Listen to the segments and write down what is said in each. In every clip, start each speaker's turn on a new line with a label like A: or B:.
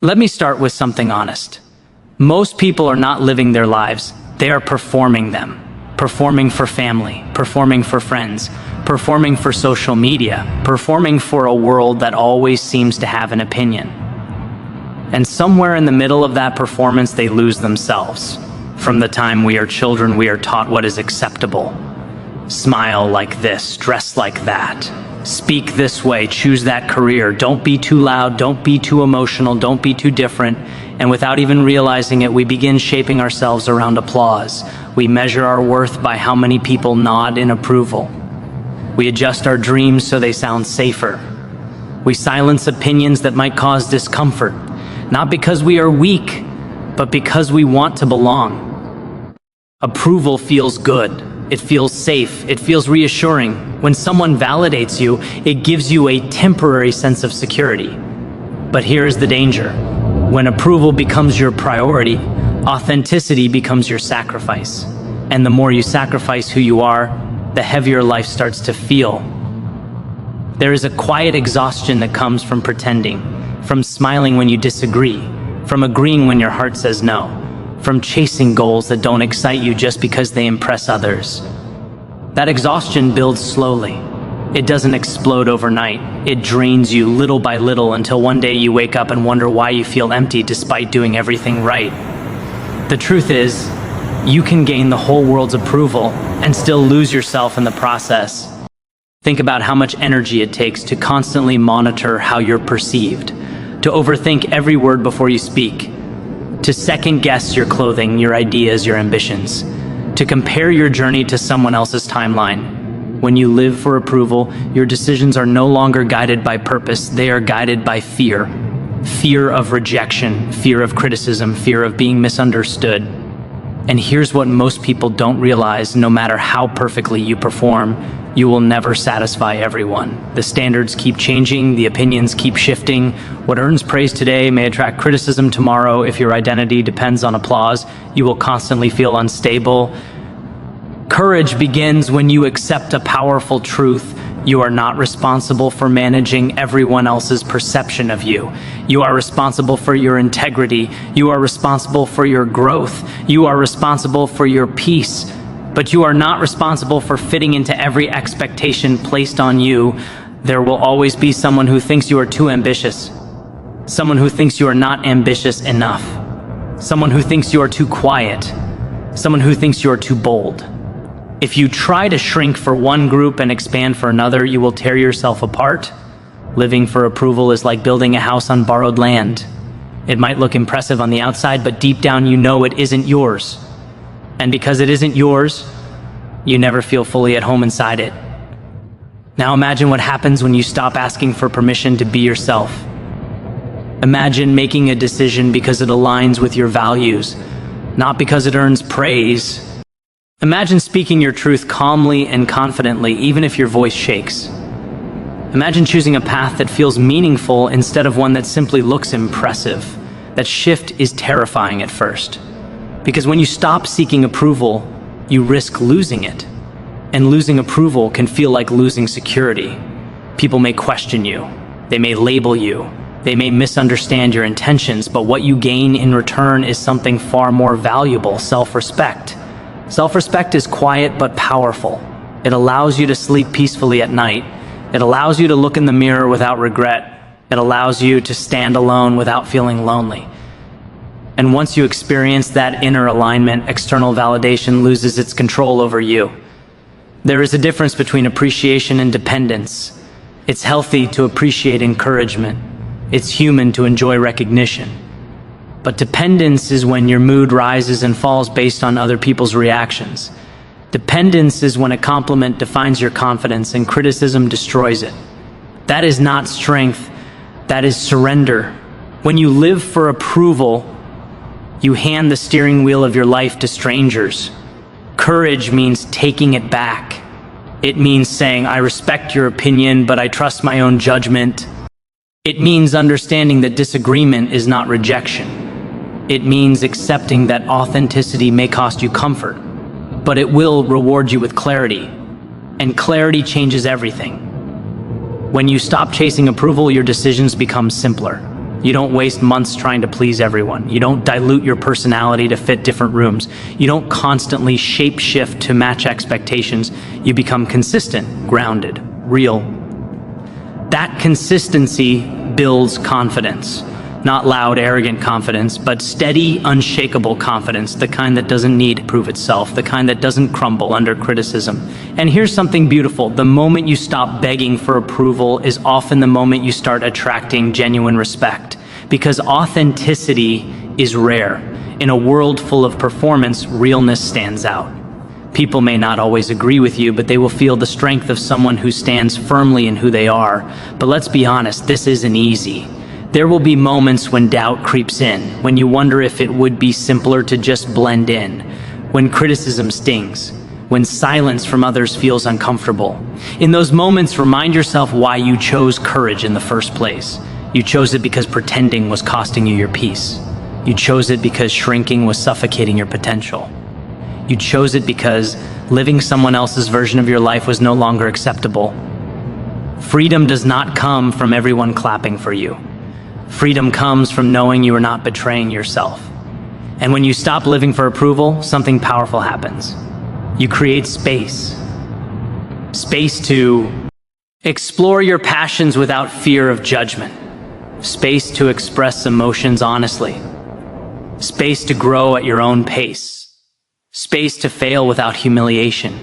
A: Let me start with something honest. Most people are not living their lives, they are performing them. Performing for family, performing for friends, performing for social media, performing for a world that always seems to have an opinion. And somewhere in the middle of that performance, they lose themselves. From the time we are children, we are taught what is acceptable. Smile like this, dress like that. Speak this way, choose that career. Don't be too loud, don't be too emotional, don't be too different. And without even realizing it, we begin shaping ourselves around applause. We measure our worth by how many people nod in approval. We adjust our dreams so they sound safer. We silence opinions that might cause discomfort, not because we are weak, but because we want to belong. Approval feels good. It feels safe. It feels reassuring. When someone validates you, it gives you a temporary sense of security. But here's the danger. When approval becomes your priority, authenticity becomes your sacrifice. And the more you sacrifice who you are, the heavier life starts to feel. There is a quiet exhaustion that comes from pretending, from smiling when you disagree, from agreeing when your heart says no, from chasing goals that don't excite you just because they impress others. That exhaustion builds slowly. It doesn't explode overnight. It drains you little by little until one day you wake up and wonder why you feel empty despite doing everything right. The truth is, you can gain the whole world's approval and still lose yourself in the process. Think about how much energy it takes to constantly monitor how you're perceived, to overthink every word before you speak, to second-guess your clothing, your ideas, your ambitions, to compare your journey to someone else's timeline. When you live for approval, your decisions are no longer guided by purpose, they are guided by fear. Fear of rejection, fear of criticism, fear of being misunderstood. And here's what most people don't realize: no matter how perfectly you perform, you will never satisfy everyone. The standards keep changing, the opinions keep shifting. What earns praise today may attract criticism tomorrow. If your identity depends on applause, you will constantly feel unstable. Courage begins when you accept a powerful truth. You are not responsible for managing everyone else's perception of you. You are responsible for your integrity. You are responsible for your growth. You are responsible for your peace. But you are not responsible for fitting into every expectation placed on you. There will always be someone who thinks you are too ambitious. Someone who thinks you are not ambitious enough. Someone who thinks you are too quiet. Someone who thinks you are too bold. If you try to shrink for one group and expand for another, you will tear yourself apart. Living for approval is like building a house on borrowed land. It might look impressive on the outside, but deep down you know it isn't yours. And because it isn't yours, you never feel fully at home inside it. Now imagine what happens when you stop asking for permission to be yourself. Imagine making a decision because it aligns with your values, not because it earns praise. Imagine speaking your truth calmly and confidently, even if your voice shakes. Imagine choosing a path that feels meaningful instead of one that simply looks impressive. That shift is terrifying at first, because when you stop seeking approval, you risk losing it. And losing approval can feel like losing security. People may question you. They may label you. They may misunderstand your intentions, but what you gain in return is something far more valuable: self-respect. Self-respect is quiet but powerful. It allows you to sleep peacefully at night. It allows you to look in the mirror without regret. It allows you to stand alone without feeling lonely. And once you experience that inner alignment, external validation loses its control over you. There is a difference between appreciation and dependence. It's healthy to appreciate encouragement. It's human to enjoy recognition. But dependence is when your mood rises and falls based on other people's reactions. Dependence is when a compliment defines your confidence and criticism destroys it. That is not strength, that is surrender. When you live for approval, you hand the steering wheel of your life to strangers. Courage means taking it back. It means saying, "I respect your opinion, but I trust my own judgment." It means understanding that disagreement is not rejection. It means accepting that authenticity may cost you comfort, but it will reward you with clarity. And clarity changes everything. When you stop chasing approval, your decisions become simpler. You don't waste months trying to please everyone. You don't dilute your personality to fit different rooms. You don't constantly shape-shift to match expectations. You become consistent, grounded, real. That consistency builds confidence. Not loud, arrogant confidence, but steady, unshakable confidence, the kind that doesn't need to prove itself, the kind that doesn't crumble under criticism. And here's something beautiful. The moment you stop begging for approval is often the moment you start attracting genuine respect, because authenticity is rare. In a world full of performance, realness stands out. People may not always agree with you, but they will feel the strength of someone who stands firmly in who they are. But let's be honest, this isn't easy. There will be moments when doubt creeps in, when you wonder if it would be simpler to just blend in, when criticism stings, when silence from others feels uncomfortable. In those moments, remind yourself why you chose courage in the first place. You chose it because pretending was costing you your peace. You chose it because shrinking was suffocating your potential. You chose it because living someone else's version of your life was no longer acceptable. Freedom does not come from everyone clapping for you. Freedom comes from knowing you are not betraying yourself. And when you stop living for approval, something powerful happens. You create space. Space to explore your passions without fear of judgment. Space to express emotions honestly. Space to grow at your own pace. Space to fail without humiliation.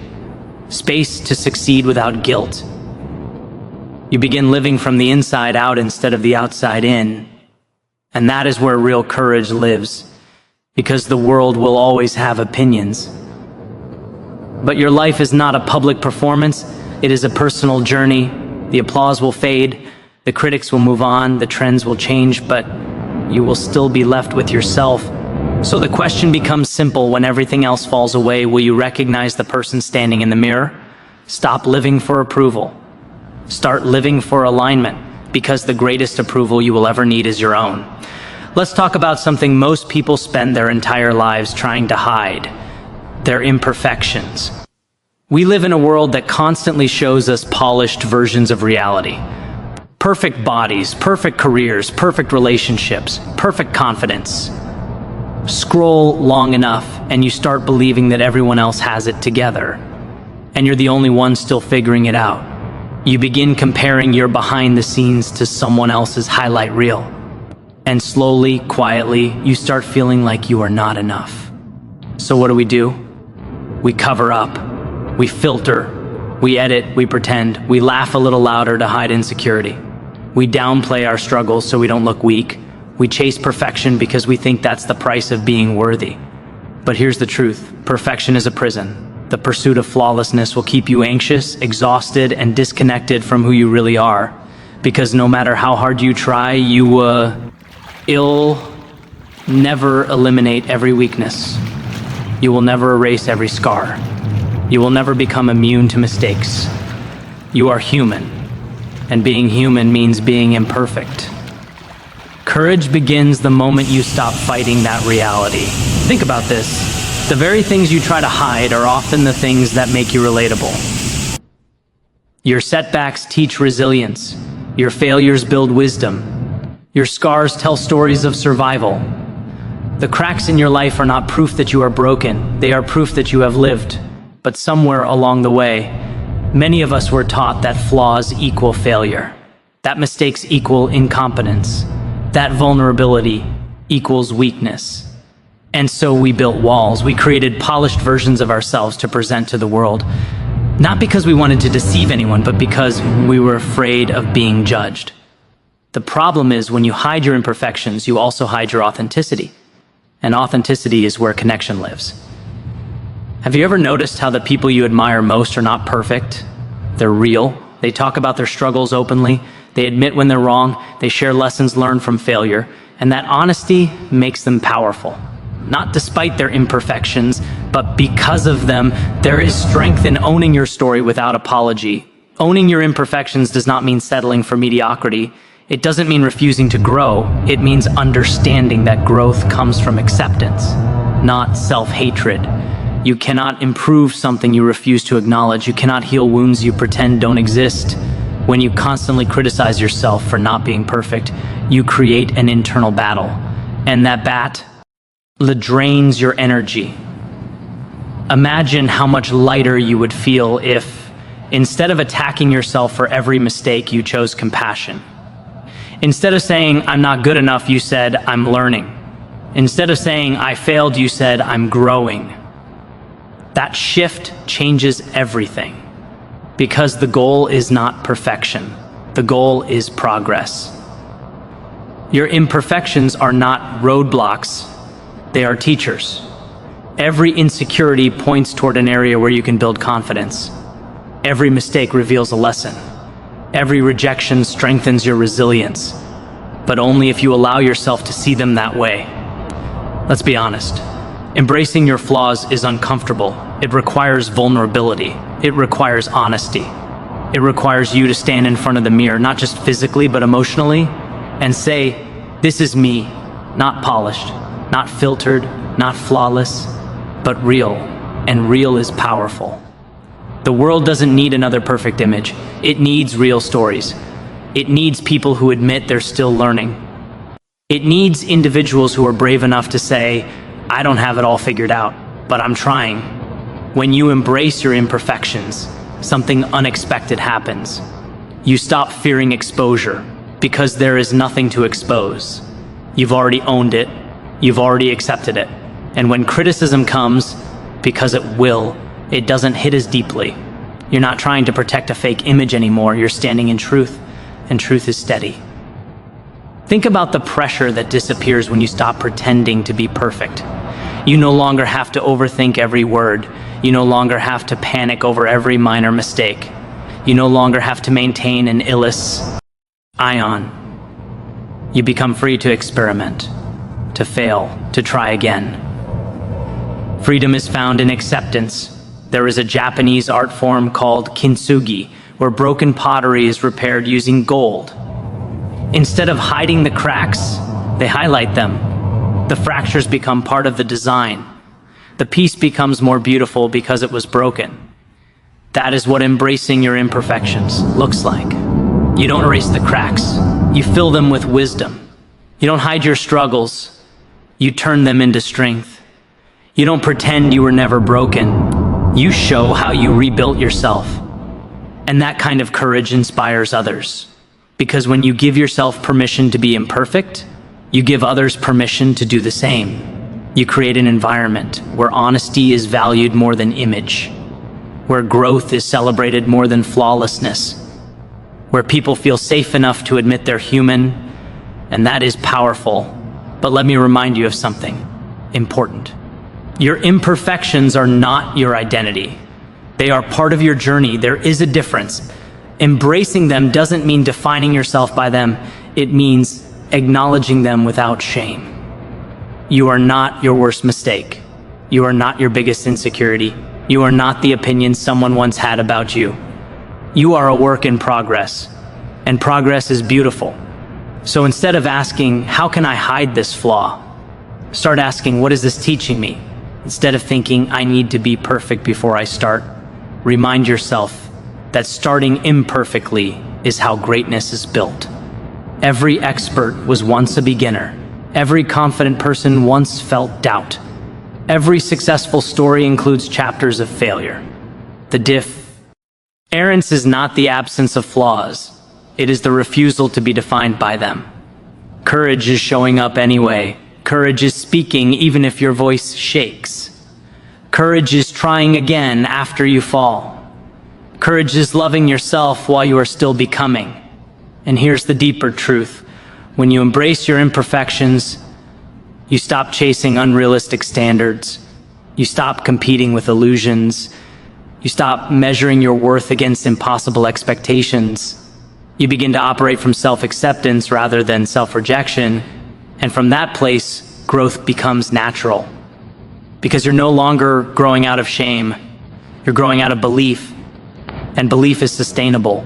A: Space to succeed without guilt. You begin living from the inside out instead of the outside in. And that is where real courage lives, because the world will always have opinions. But your life is not a public performance, it is a personal journey. The applause will fade, the critics will move on, the trends will change, but you will still be left with yourself. So the question becomes simple when everything else falls away. Will you recognize the person standing in the mirror? Stop living for approval. Start living for alignment, because the greatest approval you will ever need is your own. Let's talk about something most people spend their entire lives trying to hide: their imperfections. We live in a world that constantly shows us polished versions of reality. Perfect bodies, perfect careers, perfect relationships, perfect confidence. Scroll long enough and you start believing that everyone else has it together, and you're the only one still figuring it out. You begin comparing your behind the scenes to someone else's highlight reel. And slowly, quietly, you start feeling like you are not enough. So what do? We cover up, we filter, we edit, we pretend, we laugh a little louder to hide insecurity. We downplay our struggles so we don't look weak. We chase perfection because we think that's the price of being worthy. But here's the truth: perfection is a prison. The pursuit of flawlessness will keep you anxious, exhausted, and disconnected from who you really are. Because no matter how hard you try, you'll never eliminate every weakness. You will never erase every scar. You will never become immune to mistakes. You are human, and being human means being imperfect. Courage begins the moment you stop fighting that reality. Think about this. The very things you try to hide are often the things that make you relatable. Your setbacks teach resilience. Your failures build wisdom. Your scars tell stories of survival. The cracks in your life are not proof that you are broken. They are proof that you have lived. But somewhere along the way, many of us were taught that flaws equal failure, that mistakes equal incompetence, that vulnerability equals weakness. And so we built walls. We created polished versions of ourselves to present to the world, not because we wanted to deceive anyone, but because we were afraid of being judged. The problem is, when you hide your imperfections, you also hide your authenticity. And authenticity is where connection lives. Have you ever noticed how the people you admire most are not perfect? They're real. They talk about their struggles openly. They admit when they're wrong. They share lessons learned from failure. And that honesty makes them powerful. Not despite their imperfections, but because of them. There is strength in owning your story without apology. Owning your imperfections does not mean settling for mediocrity. It doesn't mean refusing to grow. It means understanding that growth comes from acceptance, not self-hatred. You cannot improve something you refuse to acknowledge. You cannot heal wounds you pretend don't exist. When you constantly criticize yourself for not being perfect, you create an internal battle. And that battle drains your energy. Imagine how much lighter you would feel if, instead of attacking yourself for every mistake, you chose compassion. Instead of saying, I'm not good enough, you said, I'm learning. Instead of saying, I failed, you said, I'm growing. That shift changes everything, because the goal is not perfection. The goal is progress. Your imperfections are not roadblocks, they are teachers. Every insecurity points toward an area where you can build confidence. Every mistake reveals a lesson. Every rejection strengthens your resilience, but only if you allow yourself to see them that way. Let's be honest. Embracing your flaws is uncomfortable. It requires vulnerability. It requires honesty. It requires you to stand in front of the mirror, not just physically, but emotionally, and say, this is me, not polished, not filtered, not flawless, but real, and real is powerful. The world doesn't need another perfect image. It needs real stories. It needs people who admit they're still learning. It needs individuals who are brave enough to say, I don't have it all figured out, but I'm trying. When you embrace your imperfections, something unexpected happens. You stop fearing exposure, because there is nothing to expose. You've already owned it. You've already accepted it. And when criticism comes, because it will, it doesn't hit as deeply. You're not trying to protect a fake image anymore. You're standing in truth, and truth is steady. Think about the pressure that disappears when you stop pretending to be perfect. You no longer have to overthink every word. You no longer have to panic over every minor mistake. You no longer have to maintain an illness ion. You become free to experiment, to fail, to try again. Freedom is found in acceptance. There is a Japanese art form called kintsugi, where broken pottery is repaired using gold. Instead of hiding the cracks, they highlight them. The fractures become part of the design. The piece becomes more beautiful because it was broken. That is what embracing your imperfections looks like. You don't erase the cracks. You fill them with wisdom. You don't hide your struggles. You turn them into strength. You don't pretend you were never broken. You show how you rebuilt yourself. And that kind of courage inspires others. Because when you give yourself permission to be imperfect, you give others permission to do the same. You create an environment where honesty is valued more than image, where growth is celebrated more than flawlessness, where people feel safe enough to admit they're human, and that is powerful. But let me remind you of something important. Your imperfections are not your identity. They are part of your journey. There is a difference. Embracing them doesn't mean defining yourself by them. It means acknowledging them without shame. You are not your worst mistake. You are not your biggest insecurity. You are not the opinion someone once had about you. You are a work in progress, and progress is beautiful. So instead of asking, how can I hide this flaw? Start asking, what is this teaching me? Instead of thinking, I need to be perfect before I start, remind yourself that starting imperfectly is how greatness is built. Every expert was once a beginner. Every confident person once felt doubt. Every successful story includes chapters of failure. The difference is not the absence of flaws. It is the refusal to be defined by them. Courage is showing up anyway. Courage is speaking even if your voice shakes. Courage is trying again after you fall. Courage is loving yourself while you are still becoming. And here's the deeper truth. When you embrace your imperfections, you stop chasing unrealistic standards. You stop competing with illusions. You stop measuring your worth against impossible expectations. You begin to operate from self-acceptance rather than self-rejection. And from that place, growth becomes natural. Because you're no longer growing out of shame. You're growing out of belief. And belief is sustainable.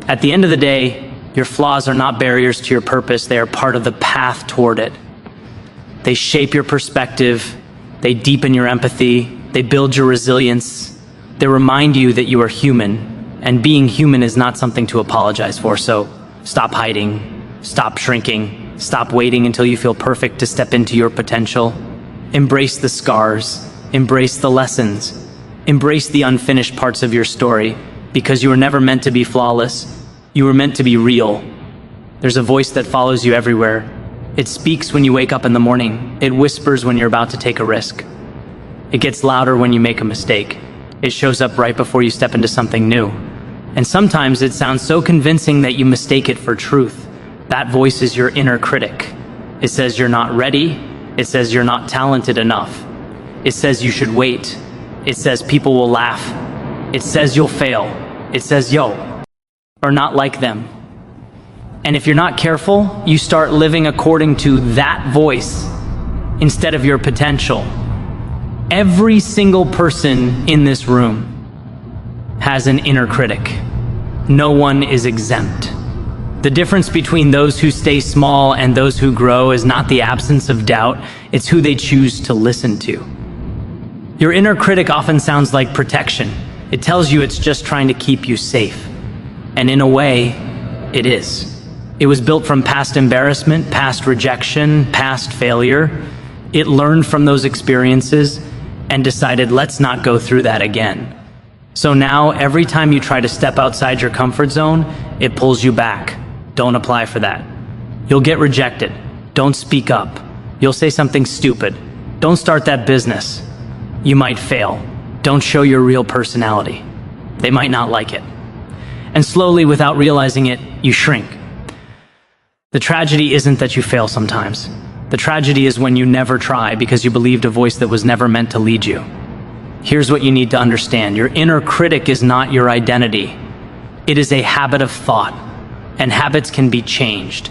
A: At the end of the day, your flaws are not barriers to your purpose. They are part of the path toward it. They shape your perspective. They deepen your empathy. They build your resilience. They remind you that you are human. And being human is not something to apologize for. So stop hiding. Stop shrinking. Stop waiting until you feel perfect to step into your potential. Embrace the scars. Embrace the lessons. Embrace the unfinished parts of your story, because you were never meant to be flawless. You were meant to be real. There's a voice that follows you everywhere. It speaks when you wake up in the morning. It whispers when you're about to take a risk. It gets louder when you make a mistake. It shows up right before you step into something new. And sometimes it sounds so convincing that you mistake it for truth. That voice is your inner critic. It says you're not ready. It says you're not talented enough. It says you should wait. It says people will laugh. It says you'll fail. It says yo, or not like them. And if you're not careful, you start living according to that voice instead of your potential. Every single person in this room has an inner critic. No one is exempt. The difference between those who stay small and those who grow is not the absence of doubt, it's who they choose to listen to. Your inner critic often sounds like protection. It tells you it's just trying to keep you safe. And in a way, it is. It was built from past embarrassment, past rejection, past failure. It learned from those experiences and decided, let's not go through that again. So now, every time you try to step outside your comfort zone, it pulls you back. Don't apply for that. You'll get rejected. Don't speak up. You'll say something stupid. Don't start that business. You might fail. Don't show your real personality. They might not like it. And slowly, without realizing it, you shrink. The tragedy isn't that you fail sometimes. The tragedy is when you never try because you believed a voice that was never meant to lead you. Here's what you need to understand. Your inner critic is not your identity. It is a habit of thought, and habits can be changed.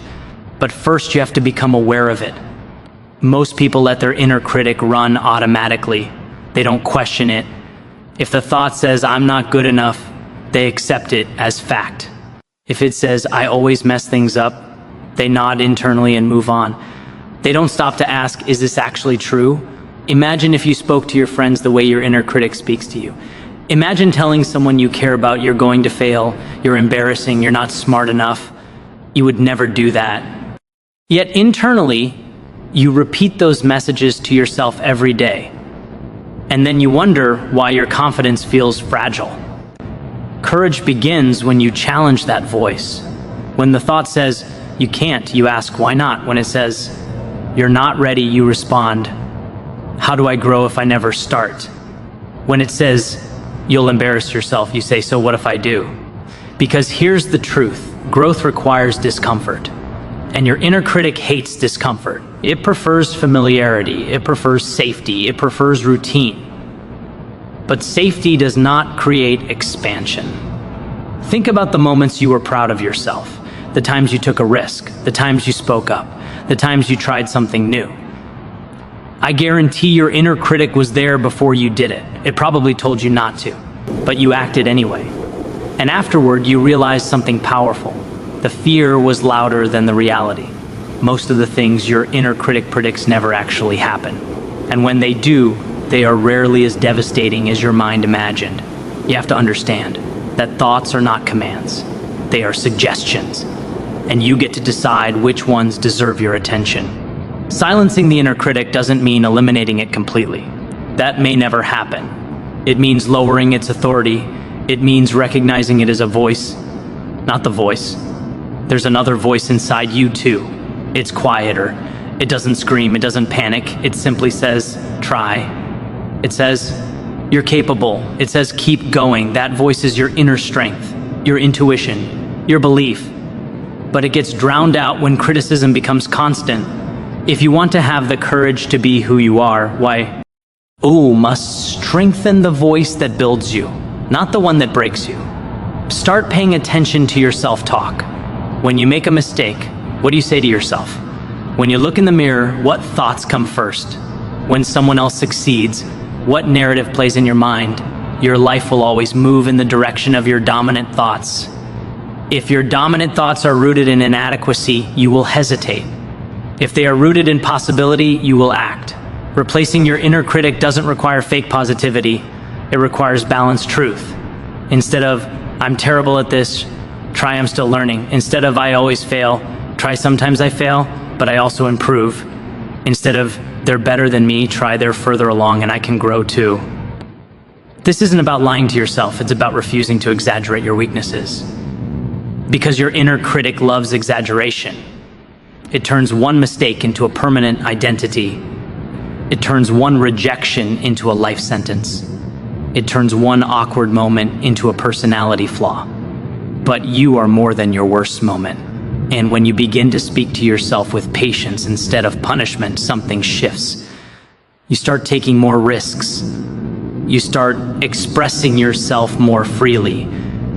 A: But first, you have to become aware of it. Most people let their inner critic run automatically. They don't question it. If the thought says, I'm not good enough, they accept it as fact. If it says, I always mess things up, they nod internally and move on. They don't stop to ask, is this actually true? Imagine if you spoke to your friends the way your inner critic speaks to you. Imagine telling someone you care about you're going to fail, you're embarrassing, you're not smart enough. You would never do that. Yet internally, you repeat those messages to yourself every day. And then you wonder why your confidence feels fragile. Courage begins when you challenge that voice. When the thought says, you can't, you ask, why not? When it says, you're not ready, you respond, how do I grow if I never start? When it says, you'll embarrass yourself, you say, so what if I do? Because here's the truth. Growth requires discomfort. And your inner critic hates discomfort. It prefers familiarity. It prefers safety. It prefers routine. But safety does not create expansion. Think about the moments you were proud of yourself. The times you took a risk. The times you spoke up. The times you tried something new. I guarantee your inner critic was there before you did it. It probably told you not to, but you acted anyway. And afterward, you realized something powerful. The fear was louder than the reality. Most of the things your inner critic predicts never actually happen. And when they do, they are rarely as devastating as your mind imagined. You have to understand that thoughts are not commands. They are suggestions. And you get to decide which ones deserve your attention. Silencing the inner critic doesn't mean eliminating it completely. That may never happen. It means lowering its authority. It means recognizing it as a voice, not the voice. There's another voice inside you too. It's quieter. It doesn't scream. It doesn't panic. It simply says, try. It says, you're capable. It says, keep going. That voice is your inner strength, your intuition, your belief. But it gets drowned out when criticism becomes constant. If you want to have the courage to be who you are, why, must strengthen the voice that builds you, not the one that breaks you. Start paying attention to your self-talk. When you make a mistake, what do you say to yourself? When you look in the mirror, what thoughts come first? When someone else succeeds, what narrative plays in your mind? Your life will always move in the direction of your dominant thoughts. If your dominant thoughts are rooted in inadequacy, you will hesitate. If they are rooted in possibility, you will act. Replacing your inner critic doesn't require fake positivity. It requires balanced truth. Instead of, I'm terrible at this, try I'm still learning. Instead of, I always fail, try sometimes I fail. but I also improve. Instead of, they're better than me, try they're further along and I can grow too. This isn't about lying to yourself, it's about refusing to exaggerate your weaknesses. Because your inner critic loves exaggeration. It turns one mistake into a permanent identity. It turns one rejection into a life sentence. It turns one awkward moment into a personality flaw. But you are more than your worst moment. And when you begin to speak to yourself with patience instead of punishment, something shifts. You start taking more risks. You start expressing yourself more freely.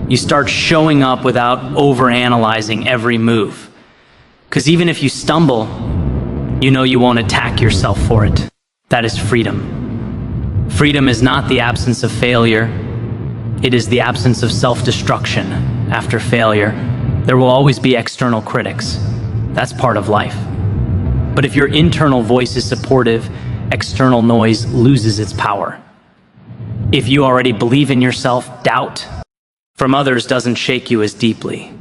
A: You start showing up without overanalyzing every move. Because even if you stumble, you know you won't attack yourself for it. That is freedom. Freedom is not the absence of failure. It is the absence of self-destruction after failure. There will always be external critics. That's part of life. But if your internal voice is supportive, external noise loses its power. If you already believe in yourself, doubt from others doesn't shake you as deeply.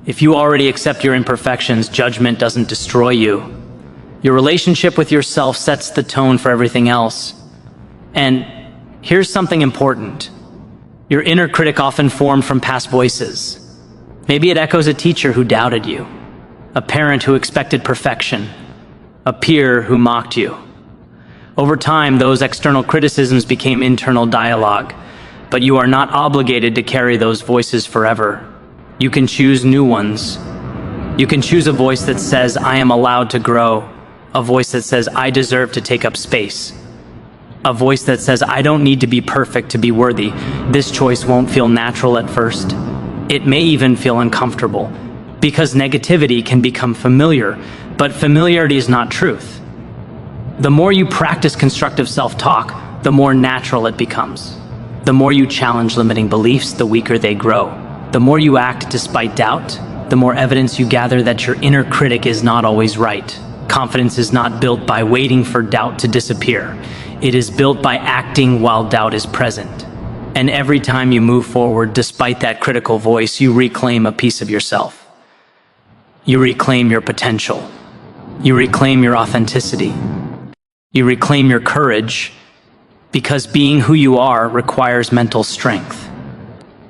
A: If you already accept your imperfections, judgment doesn't destroy you. Your relationship with yourself sets the tone for everything else. And here's something important. Your inner critic often formed from past voices. Maybe it echoes a teacher who doubted you, a parent who expected perfection, a peer who mocked you. Over time, those external criticisms became internal dialogue, but you are not obligated to carry those voices forever. You can choose new ones. You can choose a voice that says, I am allowed to grow, a voice that says, I deserve to take up space, a voice that says, I don't need to be perfect to be worthy. This choice won't feel natural at first. It may even feel uncomfortable, because negativity can become familiar, but familiarity is not truth. The more you practice constructive self-talk, the more natural it becomes. The more you challenge limiting beliefs, the weaker they grow. The more you act despite doubt, the more evidence you gather that your inner critic is not always right. Confidence is not built by waiting for doubt to disappear. It is built by acting while doubt is present. And every time you move forward, despite that critical voice, you reclaim a piece of yourself. You reclaim your potential. You reclaim your authenticity. You reclaim your courage, because being who you are requires mental strength.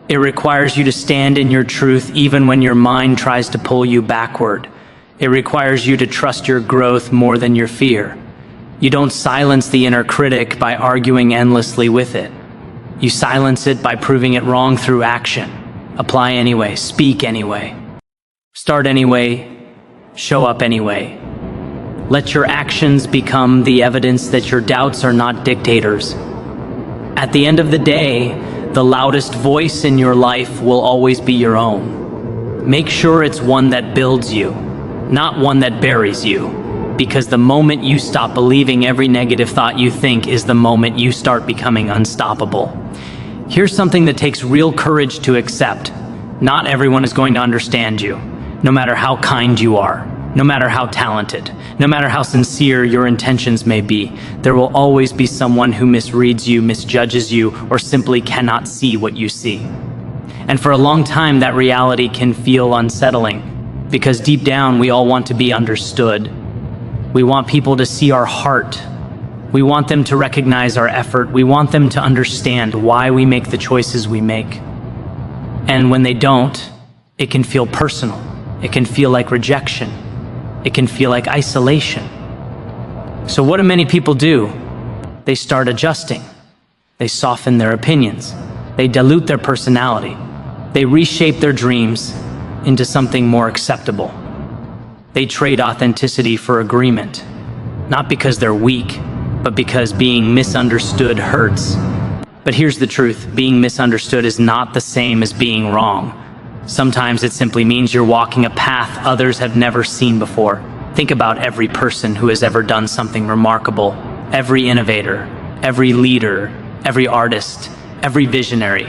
A: It requires you to stand in your truth even when your mind tries to pull you backward. It requires you to trust your growth more than your fear. You don't silence the inner critic by arguing endlessly with it. You silence it by proving it wrong through action. Apply anyway, speak anyway. Start anyway, show up anyway. Let your actions become the evidence that your doubts are not dictators. At the end of the day, the loudest voice in your life will always be your own. Make sure it's one that builds you, not one that buries you, because the moment you stop believing every negative thought you think is the moment you start becoming unstoppable. Here's something that takes real courage to accept. Not everyone is going to understand you, no matter how kind you are. No matter how talented, no matter how sincere your intentions may be, there will always be someone who misreads you, misjudges you, or simply cannot see what you see. And for a long time, that reality can feel unsettling, because deep down, we all want to be understood. We want people to see our heart. We want them to recognize our effort. We want them to understand why we make the choices we make. And when they don't, it can feel personal. It can feel like rejection. It can feel like isolation. So what do many people do? They start adjusting. They soften their opinions. They dilute their personality. They reshape their dreams into something more acceptable. They trade authenticity for agreement, not because they're weak, but because being misunderstood hurts. But here's the truth, being misunderstood is not the same as being wrong. Sometimes it simply means you're walking a path others have never seen before. Think about every person who has ever done something remarkable, every innovator, every leader, every artist, every visionary.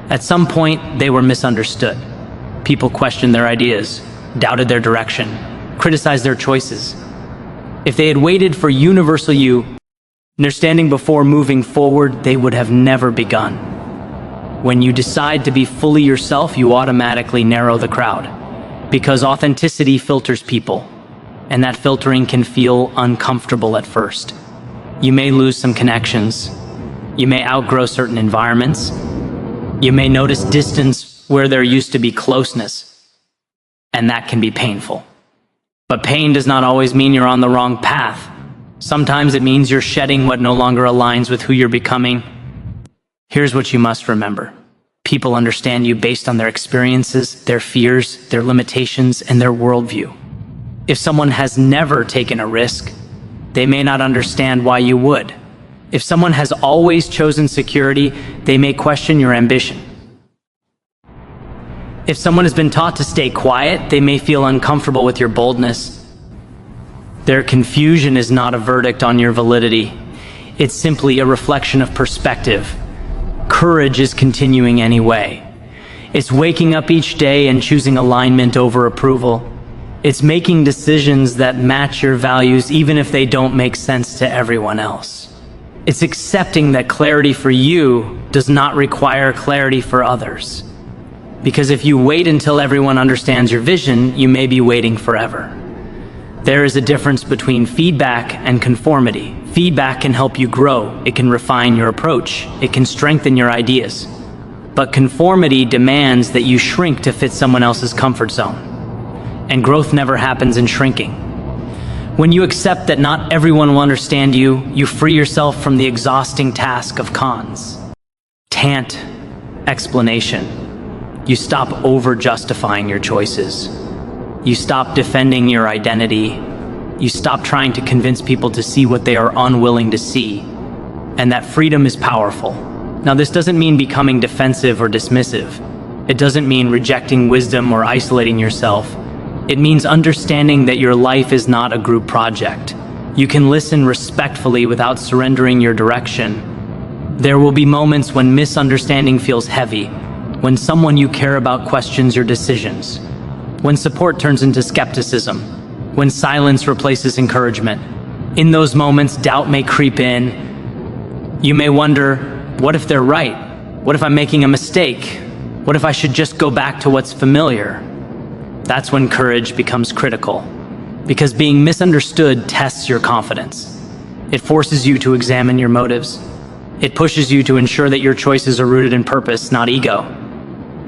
A: At some point, they were misunderstood. People questioned their ideas, doubted their direction, criticized their choices. If they had waited for universal understanding before moving forward, they would have never begun. When you decide to be fully yourself, you automatically narrow the crowd, because authenticity filters people. and that filtering can feel uncomfortable at first. You may lose some connections. You may outgrow certain environments. You may notice distance where there used to be closeness, and that can be painful. But pain does not always mean you're on the wrong path. Sometimes it means you're shedding what no longer aligns with who you're becoming. Here's what you must remember. People understand you based on their experiences, their fears, their limitations, and their worldview. If someone has never taken a risk, they may not understand why you would. If someone has always chosen security, they may question your ambition. If someone has been taught to stay quiet, they may feel uncomfortable with your boldness. Their confusion is not a verdict on your validity. It's simply a reflection of perspective. Courage is continuing anyway. It's waking up each day and choosing alignment over approval. It's making decisions that match your values even if they don't make sense to everyone else. It's accepting that clarity for you does not require clarity for others. Because if you wait until everyone understands your vision, you may be waiting forever. There is a difference between feedback and conformity. Feedback can help you grow. It can refine your approach. It can strengthen your ideas. But conformity demands that you shrink to fit someone else's comfort zone. And growth never happens in shrinking. When you accept that not everyone will understand you, you free yourself from the exhausting task of cons. Explanation. You stop over-justifying your choices. You stop defending your identity. You stop trying to convince people to see what they are unwilling to see. And that freedom is powerful. Now, this doesn't mean becoming defensive or dismissive. It doesn't mean rejecting wisdom or isolating yourself. It means understanding that your life is not a group project. You can listen respectfully without surrendering your direction. There will be moments when misunderstanding feels heavy, when someone you care about questions your decisions, when support turns into skepticism, when silence replaces encouragement. In those moments, doubt may creep in. You may wonder, what if they're right? What if I'm making a mistake? What if I should just go back to what's familiar? That's when courage becomes critical, because being misunderstood tests your confidence. It forces you to examine your motives. It pushes you to ensure that your choices are rooted in purpose, not ego.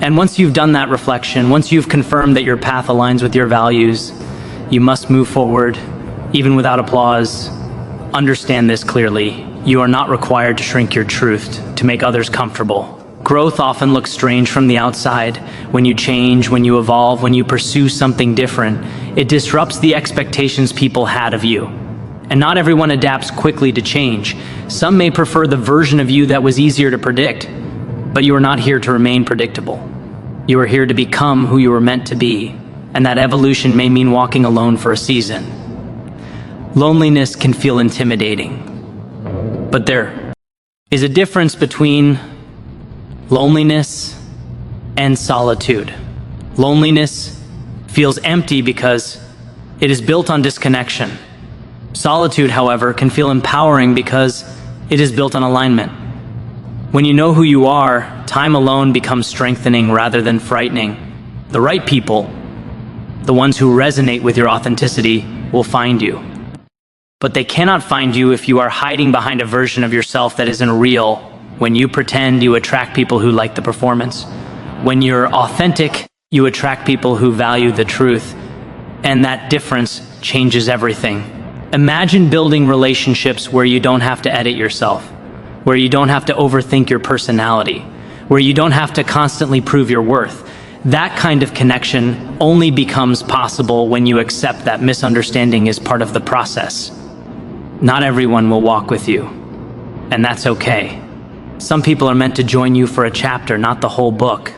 A: And once you've done that reflection, once you've confirmed that your path aligns with your values, you must move forward, even without applause. Understand this clearly. You are not required to shrink your truth to make others comfortable. Growth often looks strange from the outside. When you change, when you evolve, when you pursue something different, it disrupts the expectations people had of you. And not everyone adapts quickly to change. Some may prefer the version of you that was easier to predict. But you are not here to remain predictable. You are here to become who you were meant to be, and that evolution may mean walking alone for a season. Loneliness can feel intimidating, but there is a difference between loneliness and solitude. Loneliness feels empty because it is built on disconnection. Solitude, however, can feel empowering because it is built on alignment. When you know who you are, time alone becomes strengthening rather than frightening. The right people, the ones who resonate with your authenticity, will find you. But they cannot find you if you are hiding behind a version of yourself that isn't real. When you pretend, you attract people who like the performance. When you're authentic, you attract people who value the truth. And that difference changes everything. Imagine building relationships where you don't have to edit yourself, where you don't have to overthink your personality, where you don't have to constantly prove your worth. That kind of connection only becomes possible when you accept that misunderstanding is part of the process. Not everyone will walk with you, and that's okay. Some people are meant to join you for a chapter, not the whole book.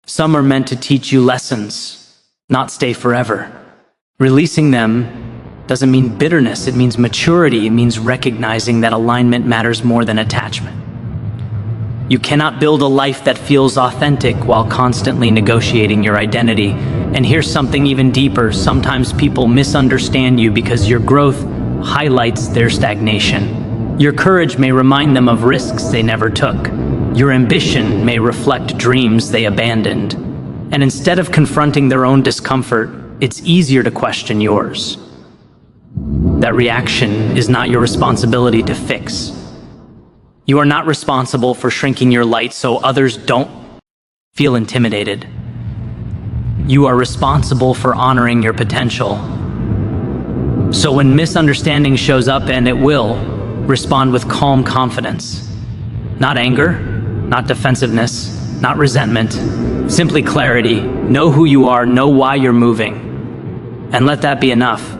A: Some are meant to teach you lessons, not stay forever. Releasing them doesn't mean bitterness, it means maturity. It means recognizing that alignment matters more than attachment. You cannot build a life that feels authentic while constantly negotiating your identity. And here's something even deeper. Sometimes people misunderstand you because your growth highlights their stagnation. Your courage may remind them of risks they never took. Your ambition may reflect dreams they abandoned. And instead of confronting their own discomfort, it's easier to question yours. That reaction is not your responsibility to fix. You are not responsible for shrinking your light so others don't feel intimidated. You are responsible for honoring your potential. So when misunderstanding shows up, and it will, respond with calm confidence. Not anger, not defensiveness, not resentment, simply clarity. Know who you are, know why you're moving, and let that be enough.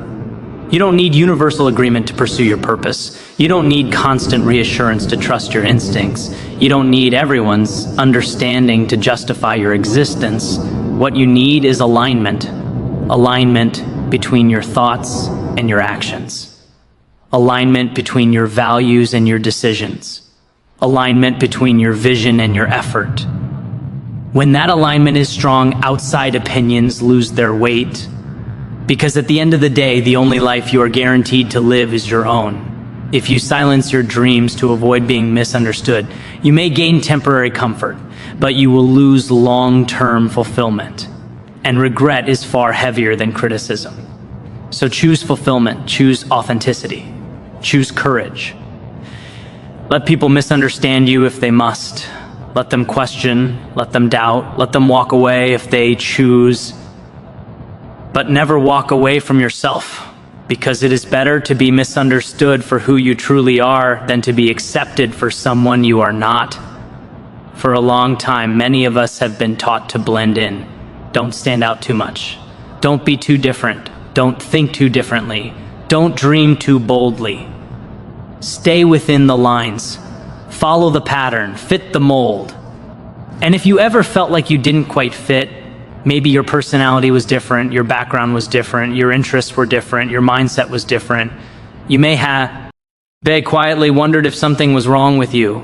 A: You don't need universal agreement to pursue your purpose. You don't need constant reassurance to trust your instincts. You don't need everyone's understanding to justify your existence. What you need is alignment. Alignment between your thoughts and your actions. Alignment between your values and your decisions. Alignment between your vision and your effort. When that alignment is strong, outside opinions lose their weight. Because at the end of the day, the only life you are guaranteed to live is your own. If you silence your dreams to avoid being misunderstood, you may gain temporary comfort, but you will lose long-term fulfillment. And regret is far heavier than criticism. So choose fulfillment, choose authenticity, choose courage. Let people misunderstand you if they must. Let them question, let them doubt, let them walk away if they choose. But never walk away from yourself, because it is better to be misunderstood for who you truly are than to be accepted for someone you are not. For a long time, many of us have been taught to blend in. Don't stand out too much. Don't be too different. Don't think too differently. Don't dream too boldly. Stay within the lines. Follow the pattern. Fit the mold. And if you ever felt like you didn't quite fit, maybe your personality was different, your background was different, your interests were different, your mindset was different. You may have quietly wondered if something was wrong with you.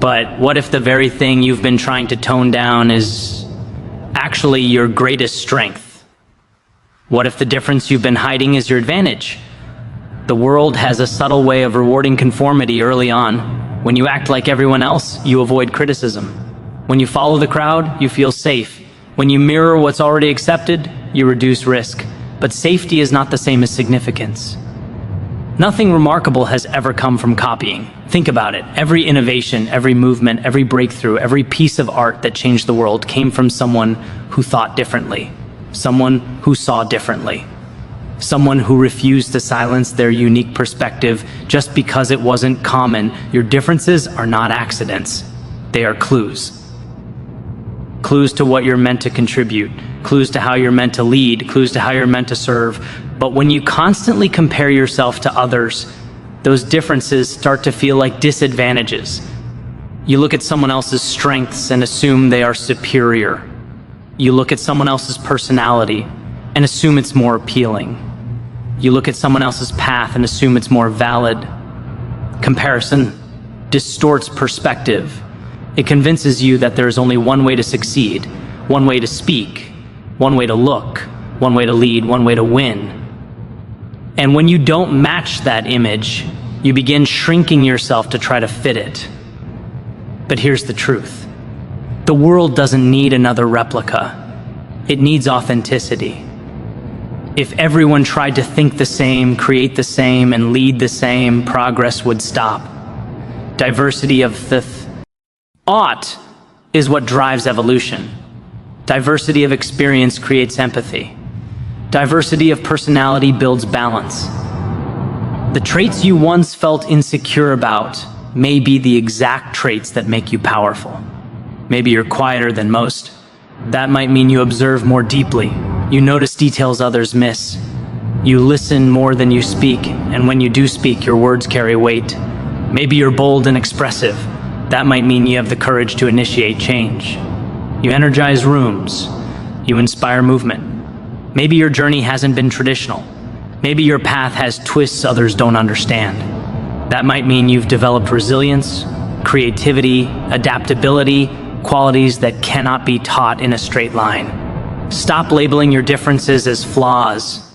A: But what if the very thing you've been trying to tone down is actually your greatest strength? What if the difference you've been hiding is your advantage? The world has a subtle way of rewarding conformity early on. When you act like everyone else, you avoid criticism. When you follow the crowd, you feel safe. When you mirror what's already accepted, you reduce risk. But safety is not the same as significance. Nothing remarkable has ever come from copying. Think about it. Every innovation, every movement, every breakthrough, every piece of art that changed the world came from someone who thought differently, someone who saw differently, someone who refused to silence their unique perspective just because it wasn't common. Your differences are not accidents. They are clues. Clues to what you're meant to contribute, clues to how you're meant to lead, clues to how you're meant to serve. But when you constantly compare yourself to others, those differences start to feel like disadvantages. You look at someone else's strengths and assume they are superior. You look at someone else's personality and assume it's more appealing. You look at someone else's path and assume it's more valid. Comparison distorts perspective. It convinces you that there is only one way to succeed, one way to speak, one way to look, one way to lead, one way to win. And when you don't match that image, you begin shrinking yourself to try to fit it. But here's the truth. The world doesn't need another replica. It needs authenticity. If everyone tried to think the same, create the same, and lead the same, progress would stop. Diversity of thought is what drives evolution. Diversity of experience creates empathy. Diversity of personality builds balance. The traits you once felt insecure about may be the exact traits that make you powerful. Maybe you're quieter than most. That might mean you observe more deeply. You notice details others miss. You listen more than you speak, and when you do speak, your words carry weight. Maybe you're bold and expressive. That might mean you have the courage to initiate change. You energize rooms. You inspire movement. Maybe your journey hasn't been traditional. Maybe your path has twists others don't understand. That might mean you've developed resilience, creativity, adaptability, qualities that cannot be taught in a straight line. Stop labeling your differences as flaws.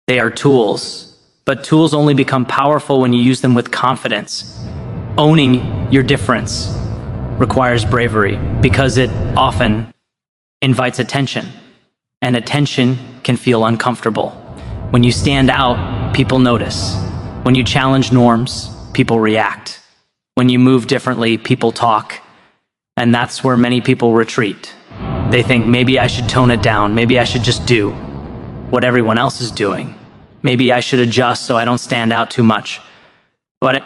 A: They are tools, but tools only become powerful when you use them with confidence. Owning your difference requires bravery because it often invites attention. and attention can feel uncomfortable. When you stand out, people notice. When you challenge norms, people react. When you move differently, people talk. And that's where many people retreat. They think, maybe I should tone it down. Maybe I should just do what everyone else is doing. Maybe I should adjust so I don't stand out too much. But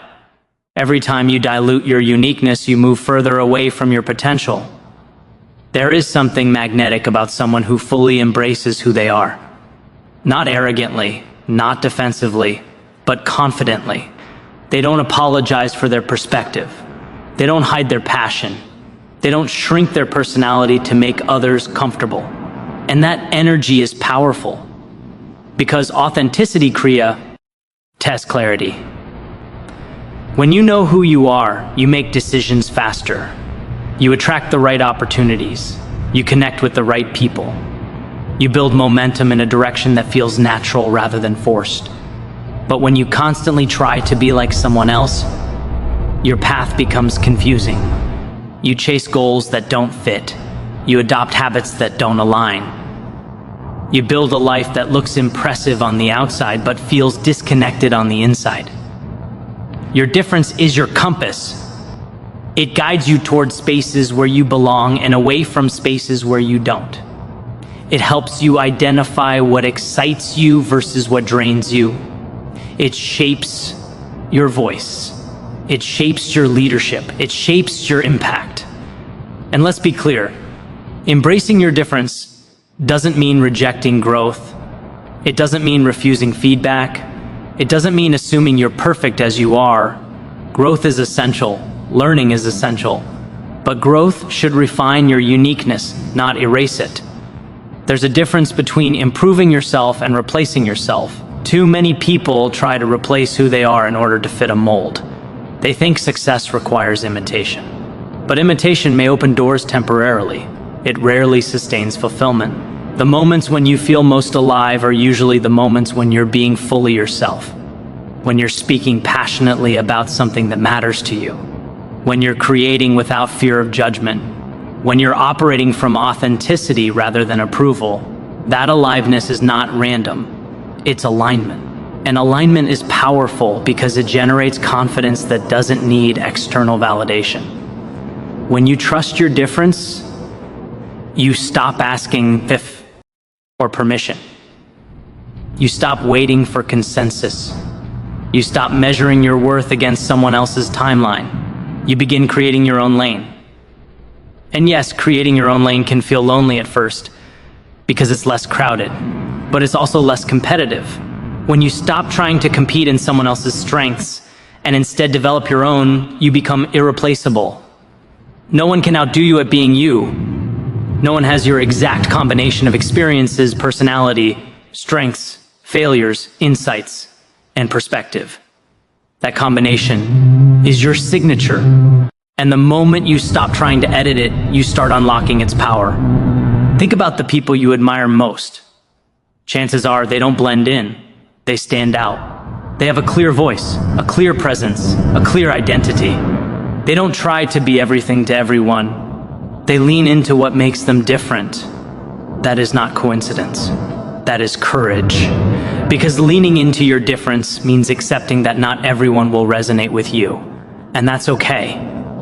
A: every time you dilute your uniqueness, you move further away from your potential. There is something magnetic about someone who fully embraces who they are. Not arrogantly, not defensively, but confidently. They don't apologize for their perspective. They don't hide their passion. They don't shrink their personality to make others comfortable. And that energy is powerful because authenticity tests clarity. When you know who you are, you make decisions faster. You attract the right opportunities. You connect with the right people. You build momentum in a direction that feels natural rather than forced. But when you constantly try to be like someone else, your path becomes confusing. You chase goals that don't fit. You adopt habits that don't align. You build a life that looks impressive on the outside but feels disconnected on the inside. Your difference is your compass. It guides you toward spaces where you belong and away from spaces where you don't. It helps you identify what excites you versus what drains you. It shapes your voice. It shapes your leadership. It shapes your impact. And let's be clear, embracing your difference doesn't mean rejecting growth. It doesn't mean refusing feedback. It doesn't mean assuming you're perfect as you are. Growth is essential. Learning is essential. But growth should refine your uniqueness, not erase it. There's a difference between improving yourself and replacing yourself. Too many people try to replace who they are in order to fit a mold. They think success requires imitation. But imitation may open doors temporarily. It rarely sustains fulfillment. The moments when you feel most alive are usually the moments when you're being fully yourself. When you're speaking passionately about something that matters to you. When you're creating without fear of judgment. When you're operating from authenticity rather than approval. That aliveness is not random. It's alignment. And alignment is powerful because it generates confidence that doesn't need external validation. When you trust your difference, you stop asking if or permission. You stop waiting for consensus. You stop measuring your worth against someone else's timeline. You begin creating your own lane. And yes, creating your own lane can feel lonely at first because it's less crowded, but it's also less competitive. When you stop trying to compete in someone else's strengths and instead develop your own, you become irreplaceable. No one can outdo you at being you. No one has your exact combination of experiences, personality, strengths, failures, insights, and perspective. That combination is your signature. And the moment you stop trying to edit it, you start unlocking its power. Think about the people you admire most. Chances are they don't blend in. They stand out. They have a clear voice, a clear presence, a clear identity. They don't try to be everything to everyone. They lean into what makes them different. That is not coincidence. That is courage. Because leaning into your difference means accepting that not everyone will resonate with you. And that's okay.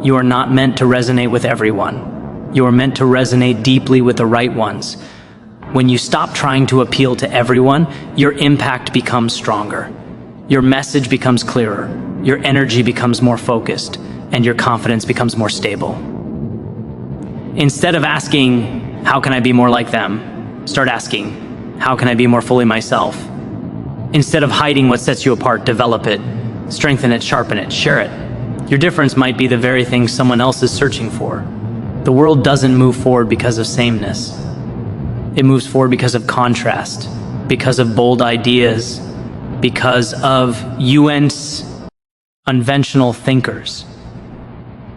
A: You are not meant to resonate with everyone. You are meant to resonate deeply with the right ones. When you stop trying to appeal to everyone, your impact becomes stronger. Your message becomes clearer. Your energy becomes more focused, and your confidence becomes more stable. Instead of asking, how can I be more like them? Start asking, how can I be more fully myself? Instead of hiding what sets you apart, develop it, strengthen it, sharpen it, share it. Your difference might be the very thing someone else is searching for. The world doesn't move forward because of sameness. It moves forward because of contrast, because of bold ideas, because of unconventional thinkers,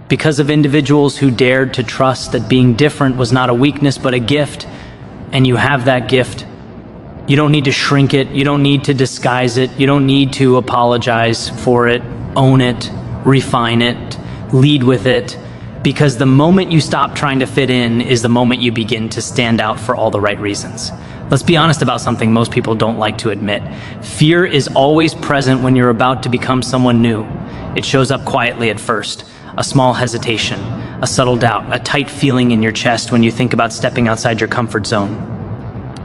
A: because of individuals who dared to trust that being different was not a weakness but a gift, and you have that gift. You don't need to shrink it, you don't need to disguise it, you don't need to apologize for it, own it, refine it, lead with it. Because the moment you stop trying to fit in is the moment you begin to stand out for all the right reasons. Let's be honest about something most people don't like to admit. Fear is always present when you're about to become someone new. It shows up quietly at first. A small hesitation, a subtle doubt, a tight feeling in your chest when you think about stepping outside your comfort zone.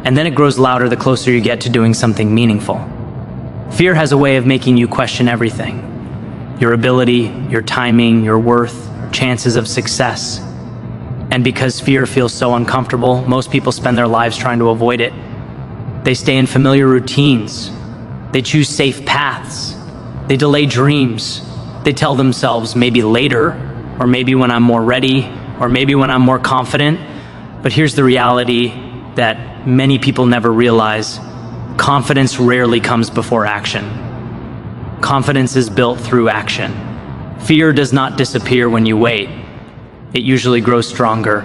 A: And then it grows louder the closer you get to doing something meaningful. Fear has a way of making you question everything. Your ability, your timing, your worth, chances of success. And because fear feels so uncomfortable, most people spend their lives trying to avoid it. They stay in familiar routines. They choose safe paths. They delay dreams. They tell themselves maybe later, or maybe when I'm more ready, or maybe when I'm more confident. But here's the reality that many people never realize. Confidence rarely comes before action. Confidence is built through action. Fear does not disappear when you wait. It usually grows stronger.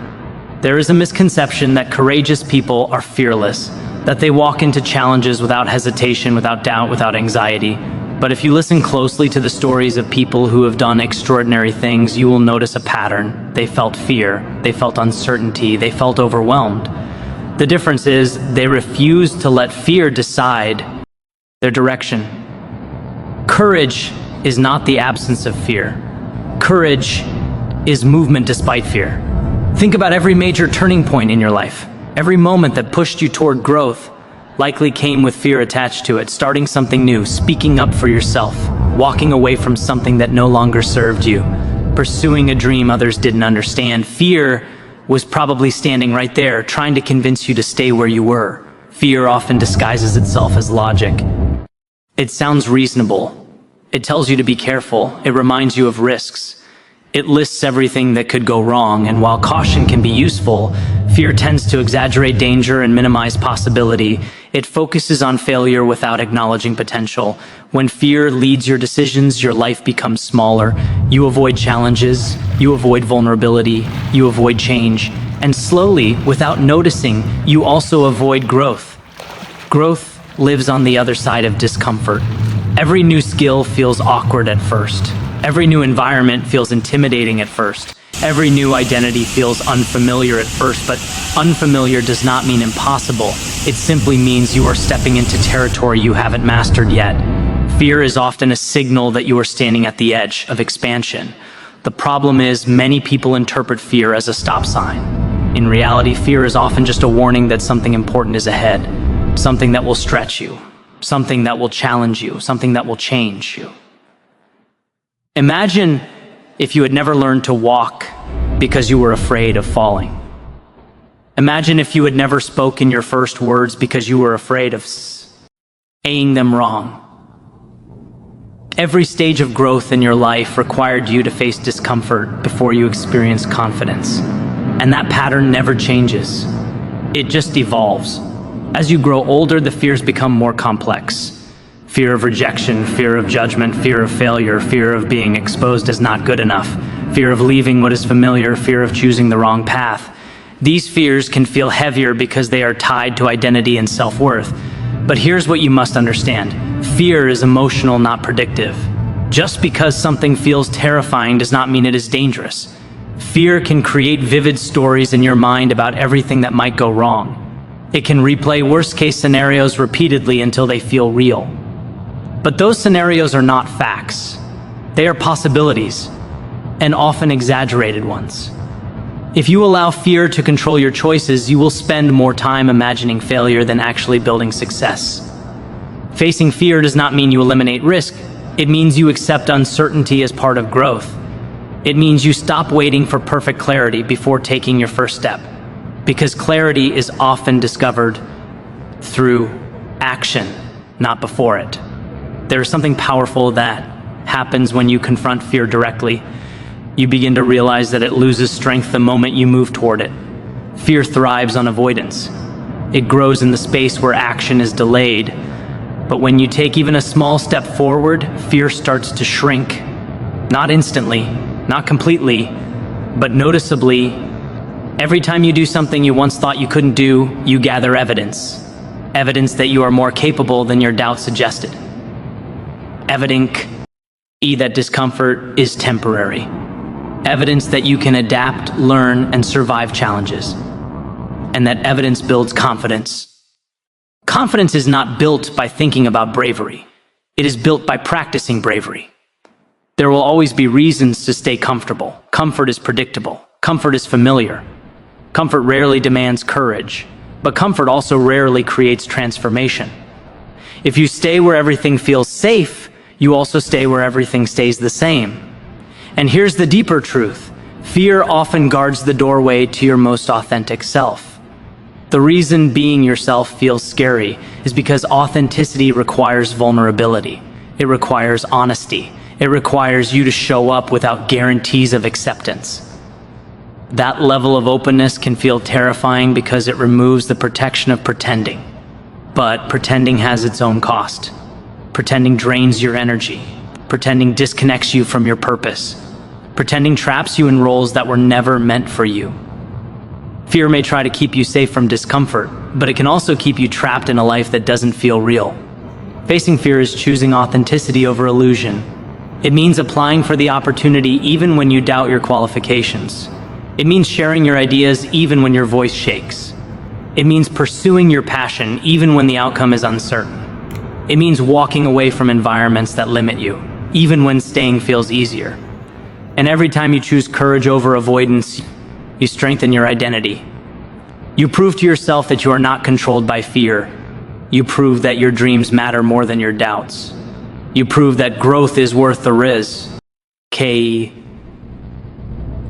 A: There is a misconception that courageous people are fearless, that they walk into challenges without hesitation, without doubt, without anxiety. But if you listen closely to the stories of people who have done extraordinary things, you will notice a pattern. They felt fear, they felt uncertainty, they felt overwhelmed. The difference is they refused to let fear decide their direction. Courage is not the absence of fear. Courage is movement despite fear. Think about every major turning point in your life. Every moment that pushed you toward growth likely came with fear attached to it. Starting something new, speaking up for yourself, walking away from something that no longer served you, pursuing a dream others didn't understand. Fear was probably standing right there, trying to convince you to stay where you were. Fear often disguises itself as logic. It sounds reasonable. It tells you to be careful. It reminds you of risks. It lists everything that could go wrong, and while caution can be useful, fear tends to exaggerate danger and minimize possibility. It focuses on failure without acknowledging potential. When fear leads your decisions, your life becomes smaller. You avoid challenges, you avoid vulnerability, you avoid change, and slowly, without noticing, you also avoid growth. Growth lives on the other side of discomfort. Every new skill feels awkward at first. Every new environment feels intimidating at first. Every new identity feels unfamiliar at first, but unfamiliar does not mean impossible. It simply means you are stepping into territory you haven't mastered yet. Fear is often a signal that you are standing at the edge of expansion. The problem is many people interpret fear as a stop sign. In reality, fear is often just a warning that something important is ahead, something that will stretch you, something that will challenge you, something that will change you. Imagine if you had never learned to walk because you were afraid of falling. Imagine if you had never spoken your first words because you were afraid of saying them wrong. Every stage of growth in your life required you to face discomfort before you experienced confidence. And that pattern never changes. It just evolves. As you grow older, the fears become more complex. Fear of rejection, fear of judgment, fear of failure, fear of being exposed as not good enough, fear of leaving what is familiar, fear of choosing the wrong path. These fears can feel heavier because they are tied to identity and self-worth. But here's what you must understand. Fear is emotional, not predictive. Just because something feels terrifying does not mean it is dangerous. Fear can create vivid stories in your mind about everything that might go wrong. It can replay worst-case scenarios repeatedly until they feel real. But those scenarios are not facts. They are possibilities, and often exaggerated ones. If you allow fear to control your choices, you will spend more time imagining failure than actually building success. Facing fear does not mean you eliminate risk. It means you accept uncertainty as part of growth. It means you stop waiting for perfect clarity before taking your first step. Because clarity is often discovered through action, not before it. There is something powerful that happens when you confront fear directly. You begin to realize that it loses strength the moment you move toward it. Fear thrives on avoidance. It grows in the space where action is delayed. But when you take even a small step forward, fear starts to shrink. Not instantly, not completely, but noticeably. Every time you do something you once thought you couldn't do, you gather evidence. Evidence that you are more capable than your doubt suggested. Evidence that discomfort is temporary. Evidence that you can adapt, learn, and survive challenges. And that evidence builds confidence. Confidence is not built by thinking about bravery. It is built by practicing bravery. There will always be reasons to stay comfortable. Comfort is predictable. Comfort is familiar. Comfort rarely demands courage, but comfort also rarely creates transformation. If you stay where everything feels safe, you also stay where everything stays the same. And here's the deeper truth. Fear often guards the doorway to your most authentic self. The reason being yourself feels scary is because authenticity requires vulnerability. It requires honesty. It requires you to show up without guarantees of acceptance. That level of openness can feel terrifying because it removes the protection of pretending. But pretending has its own cost. Pretending drains your energy. Pretending disconnects you from your purpose. Pretending traps you in roles that were never meant for you. Fear may try to keep you safe from discomfort, but it can also keep you trapped in a life that doesn't feel real. Facing fear is choosing authenticity over illusion. It means applying for the opportunity even when you doubt your qualifications. It means sharing your ideas even when your voice shakes. It means pursuing your passion even when the outcome is uncertain. It means walking away from environments that limit you, even when staying feels easier. And every time you choose courage over avoidance, you strengthen your identity. You prove to yourself that you are not controlled by fear. You prove that your dreams matter more than your doubts. You prove that growth is worth the risk.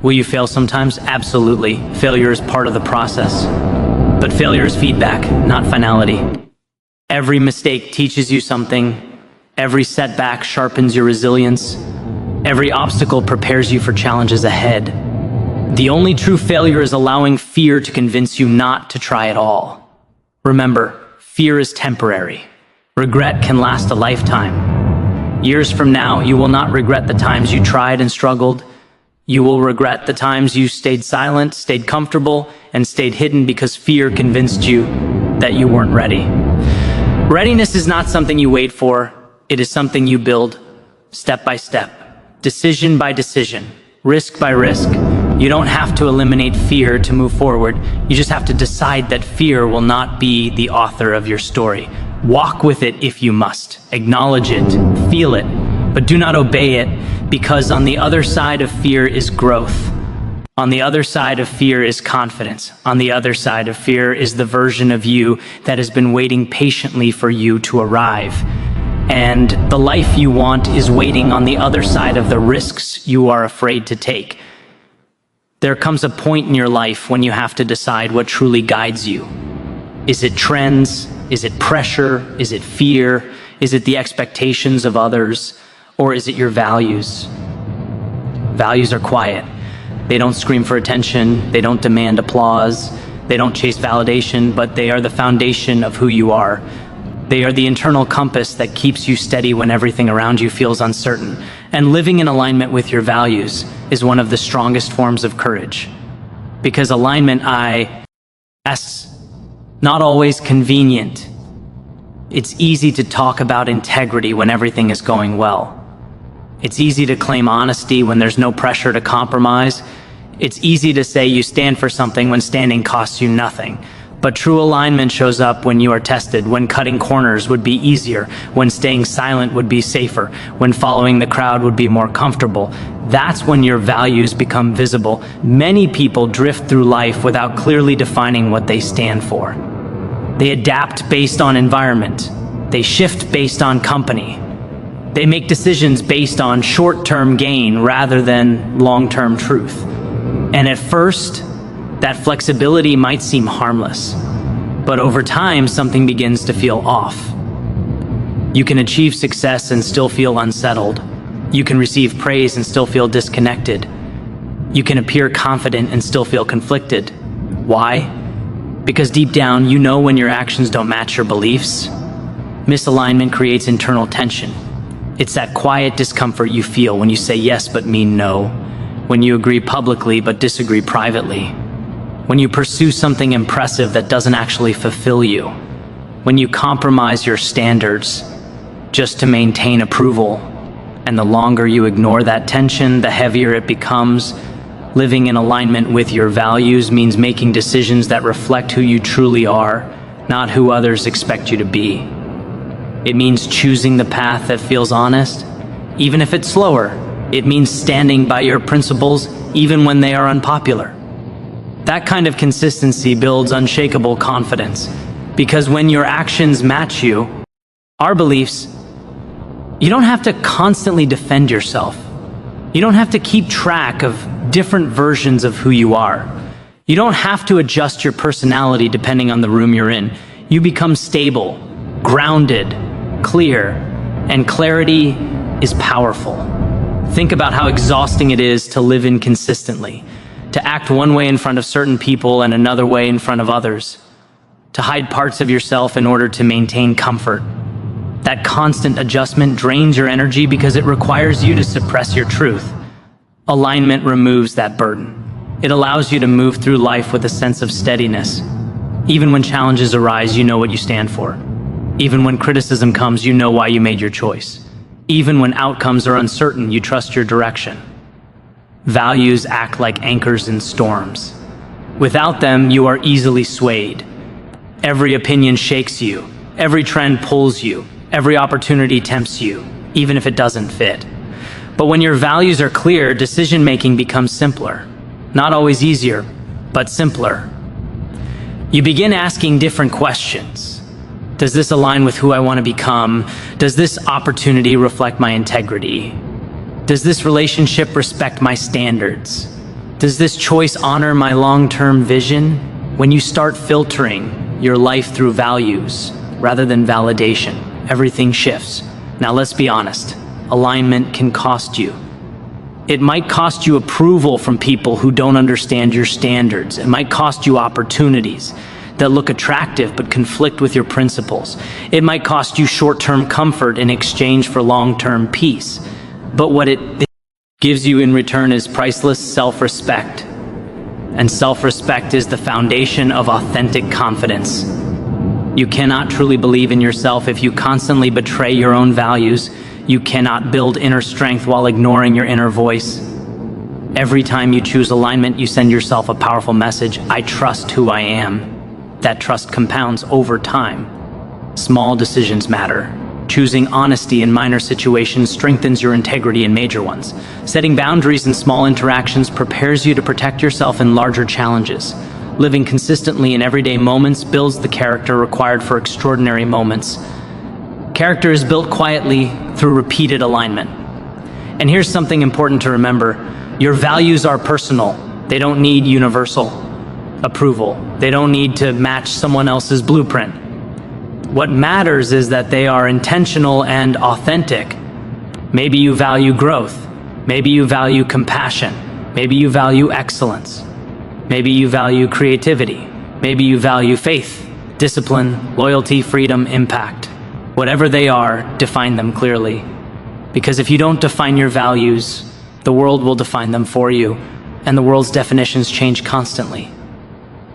A: Will you fail sometimes? Absolutely. Failure is part of the process. But failure is feedback, not finality. Every mistake teaches you something. Every setback sharpens your resilience. Every obstacle prepares you for challenges ahead. The only true failure is allowing fear to convince you not to try at all. Remember, fear is temporary. Regret can last a lifetime. Years from now, you will not regret the times you tried and struggled. You will regret the times you stayed silent, stayed comfortable, and stayed hidden because fear convinced you that you weren't ready. Readiness is not something you wait for. It is something you build step by step, decision by decision, risk by risk. You don't have to eliminate fear to move forward. You just have to decide that fear will not be the author of your story. Walk with it if you must. Acknowledge it, feel it, but do not obey it, because on the other side of fear is growth. On the other side of fear is confidence. On the other side of fear is the version of you that has been waiting patiently for you to arrive. And the life you want is waiting on the other side of the risks you are afraid to take. There comes a point in your life when you have to decide what truly guides you. Is it trends? Is it pressure? Is it fear? Is it the expectations of others? Or is it your values? Values are quiet. They don't scream for attention. They don't demand applause. They don't chase validation, but they are the foundation of who you are. They are the internal compass that keeps you steady when everything around you feels uncertain. And living in alignment with your values is one of the strongest forms of courage. Because alignment, is not always convenient. It's easy to talk about integrity when everything is going well. It's easy to claim honesty when there's no pressure to compromise. It's easy to say you stand for something when standing costs you nothing. But true alignment shows up when you are tested, when cutting corners would be easier, when staying silent would be safer, when following the crowd would be more comfortable. That's when your values become visible. Many people drift through life without clearly defining what they stand for. They adapt based on environment. They shift based on company. They make decisions based on short-term gain rather than long-term truth. And at first, that flexibility might seem harmless, but over time, something begins to feel off. You can achieve success and still feel unsettled. You can receive praise and still feel disconnected. You can appear confident and still feel conflicted. Why? Because deep down, you know when your actions don't match your beliefs. Misalignment creates internal tension. It's that quiet discomfort you feel when you say yes but mean no, when you agree publicly but disagree privately, when you pursue something impressive that doesn't actually fulfill you, when you compromise your standards just to maintain approval. And the longer you ignore that tension, the heavier it becomes. Living in alignment with your values means making decisions that reflect who you truly are, not who others expect you to be. It means choosing the path that feels honest, even if it's slower. It means standing by your principles, even when they are unpopular. That kind of consistency builds unshakable confidence, because when your actions match our beliefs, you don't have to constantly defend yourself. You don't have to keep track of different versions of who you are. You don't have to adjust your personality depending on the room you're in. You become stable, grounded, clear, and clarity is powerful. Think about how exhausting it is to live inconsistently, to act one way in front of certain people and another way in front of others, to hide parts of yourself in order to maintain comfort. That constant adjustment drains your energy because it requires you to suppress your truth. Alignment removes that burden. It allows you to move through life with a sense of steadiness. Even when challenges arise, you know what you stand for. Even when criticism comes, you know why you made your choice. Even when outcomes are uncertain, you trust your direction. Values act like anchors in storms. Without them, you are easily swayed. Every opinion shakes you. Every trend pulls you. Every opportunity tempts you, even if it doesn't fit. But when your values are clear, decision-making becomes simpler. Not always easier, but simpler. You begin asking different questions. Does this align with who I want to become? Does this opportunity reflect my integrity? Does this relationship respect my standards? Does this choice honor my long-term vision? When you start filtering your life through values rather than validation, everything shifts. Now let's be honest, alignment can cost you. It might cost you approval from people who don't understand your standards. It might cost you opportunities that look attractive but conflict with your principles. It might cost you short-term comfort in exchange for long-term peace. But what it gives you in return is priceless self-respect. And self-respect is the foundation of authentic confidence. You cannot truly believe in yourself if you constantly betray your own values. You cannot build inner strength while ignoring your inner voice. Every time you choose alignment, you send yourself a powerful message: I trust who I am. That trust compounds over time. Small decisions matter. Choosing honesty in minor situations strengthens your integrity in major ones. Setting boundaries in small interactions prepares you to protect yourself in larger challenges. Living consistently in everyday moments builds the character required for extraordinary moments. Character is built quietly through repeated alignment. And here's something important to remember. Your values are personal. They don't need universal approval. They don't need to match someone else's blueprint. What matters is that they are intentional and authentic. Maybe you value growth. Maybe you value compassion. Maybe you value excellence. Maybe you value creativity. Maybe you value faith, discipline, loyalty, freedom, impact. Whatever they are, define them clearly. Because if you don't define your values, the world will define them for you, and the world's definitions change constantly.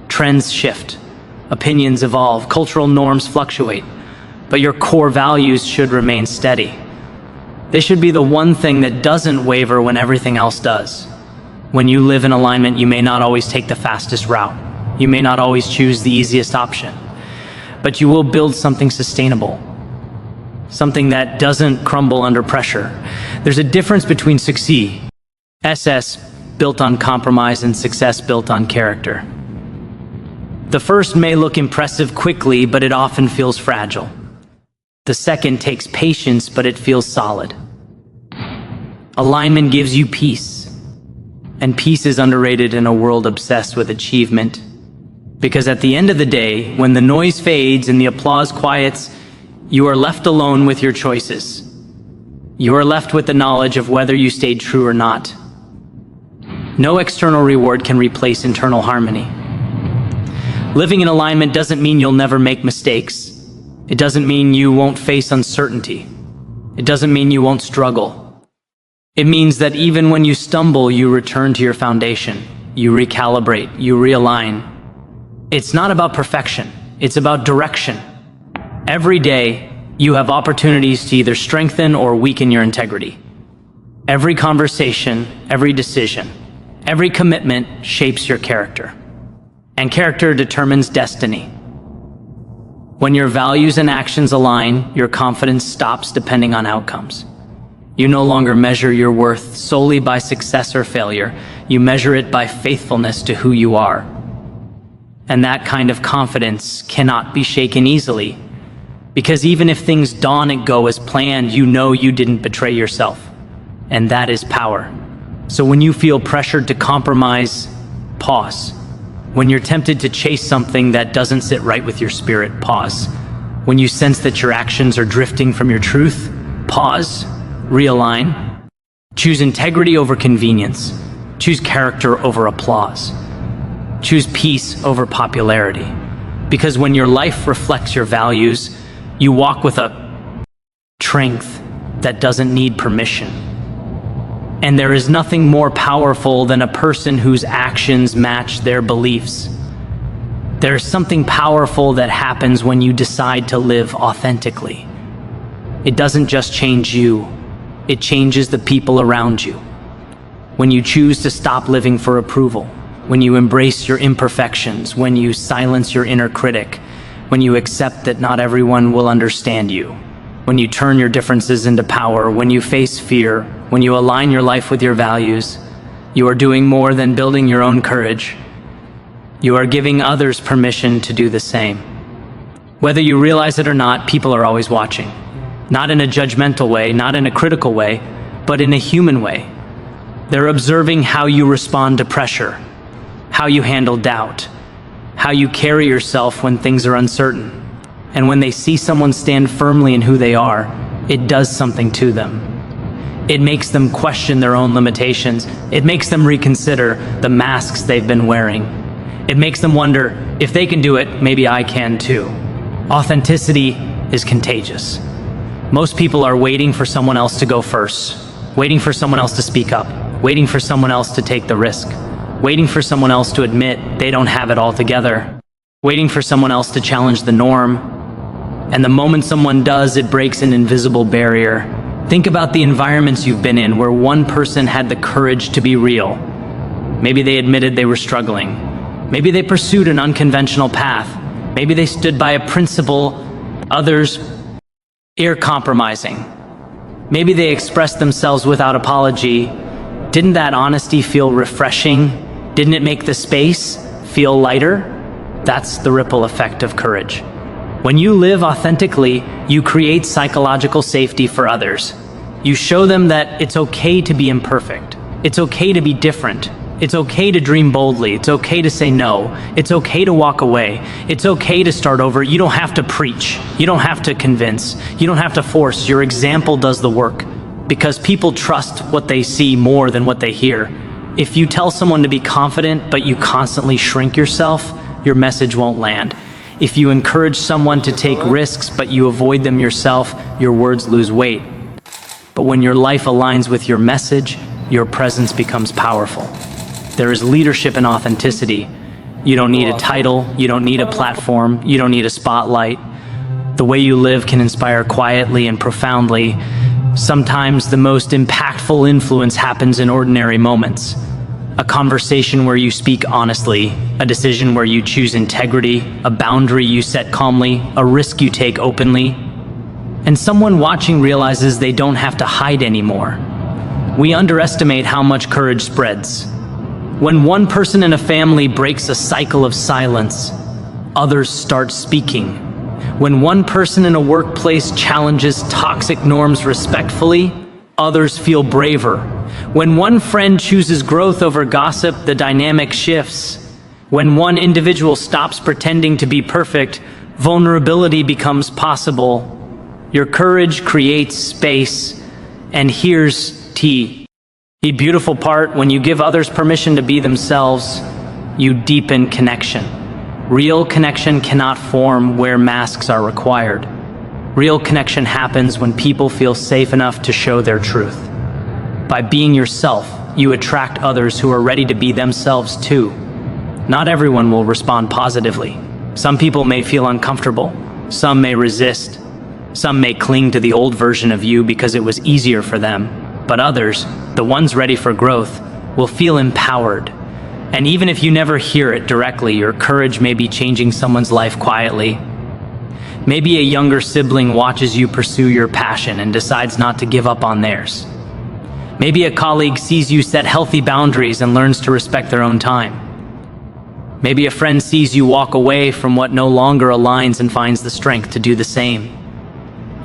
A: Trends shift, opinions evolve, cultural norms fluctuate, but your core values should remain steady. They should be the one thing that doesn't waver when everything else does. When you live in alignment, you may not always take the fastest route. You may not always choose the easiest option, but you will build something sustainable, something that doesn't crumble under pressure. There's a difference between success built on compromise and success built on character. The first may look impressive quickly, but it often feels fragile. The second takes patience, but it feels solid. Alignment gives you peace. And peace is underrated in a world obsessed with achievement. Because at the end of the day, when the noise fades and the applause quiets, you are left alone with your choices. You are left with the knowledge of whether you stayed true or not. No external reward can replace internal harmony. Living in alignment doesn't mean you'll never make mistakes. It doesn't mean you won't face uncertainty. It doesn't mean you won't struggle. It means that even when you stumble, you return to your foundation. You recalibrate, you realign. It's not about perfection. It's about direction. Every day, you have opportunities to either strengthen or weaken your integrity. Every conversation, every decision, every commitment shapes your character. And character determines destiny. When your values and actions align, your confidence stops depending on outcomes. You no longer measure your worth solely by success or failure. You measure it by faithfulness to who you are. And that kind of confidence cannot be shaken easily, because even if things don't go as planned, you know you didn't betray yourself. And that is power. So when you feel pressured to compromise, pause. When you're tempted to chase something that doesn't sit right with your spirit, pause. When you sense that your actions are drifting from your truth, pause, realign. Choose integrity over convenience. Choose character over applause. Choose peace over popularity. Because when your life reflects your values, you walk with a strength that doesn't need permission. And there is nothing more powerful than a person whose actions match their beliefs. There's something powerful that happens when you decide to live authentically. It doesn't just change you, it changes the people around you. When you choose to stop living for approval, when you embrace your imperfections, when you silence your inner critic, when you accept that not everyone will understand you, when you turn your differences into power, when you face fear, when you align your life with your values, you are doing more than building your own courage. You are giving others permission to do the same. Whether you realize it or not, people are always watching. Not in a judgmental way, not in a critical way, but in a human way. They're observing how you respond to pressure, how you handle doubt, how you carry yourself when things are uncertain. And when they see someone stand firmly in who they are, it does something to them. It makes them question their own limitations. It makes them reconsider the masks they've been wearing. It makes them wonder, if they can do it, maybe I can too. Authenticity is contagious. Most people are waiting for someone else to go first, waiting for someone else to speak up, waiting for someone else to take the risk, waiting for someone else to admit they don't have it all together, waiting for someone else to challenge the norm. And the moment someone does, it breaks an invisible barrier. Think about the environments you've been in where one person had the courage to be real. Maybe they admitted they were struggling. Maybe they pursued an unconventional path. Maybe they stood by a principle others are compromising. Maybe they expressed themselves without apology. Didn't that honesty feel refreshing? Didn't it make the space feel lighter? That's the ripple effect of courage. When you live authentically, you create psychological safety for others. You show them that it's okay to be imperfect. It's okay to be different. It's okay to dream boldly. It's okay to say no. It's okay to walk away. It's okay to start over. You don't have to preach. You don't have to convince. You don't have to force. Your example does the work, because people trust what they see more than what they hear. If you tell someone to be confident, but you constantly shrink yourself, your message won't land. If you encourage someone to take risks, but you avoid them yourself, your words lose weight. But when your life aligns with your message, your presence becomes powerful. There is leadership in authenticity. You don't need a title, you don't need a platform, you don't need a spotlight. The way you live can inspire quietly and profoundly. Sometimes the most impactful influence happens in ordinary moments. A conversation where you speak honestly, a decision where you choose integrity, a boundary you set calmly, a risk you take openly. And someone watching realizes they don't have to hide anymore. We underestimate how much courage spreads. When one person in a family breaks a cycle of silence, others start speaking. When one person in a workplace challenges toxic norms respectfully, others feel braver. When one friend chooses growth over gossip, the dynamic shifts. When one individual stops pretending to be perfect, vulnerability becomes possible. Your courage creates space. And here's the beautiful part: when you give others permission to be themselves, you deepen connection. Real connection cannot form where masks are required. Real connection happens when people feel safe enough to show their truth. By being yourself, you attract others who are ready to be themselves too. Not everyone will respond positively. Some people may feel uncomfortable. Some may resist. Some may cling to the old version of you because it was easier for them. But others, the ones ready for growth, will feel empowered. And even if you never hear it directly, your courage may be changing someone's life quietly. Maybe a younger sibling watches you pursue your passion and decides not to give up on theirs. Maybe a colleague sees you set healthy boundaries and learns to respect their own time. Maybe a friend sees you walk away from what no longer aligns and finds the strength to do the same.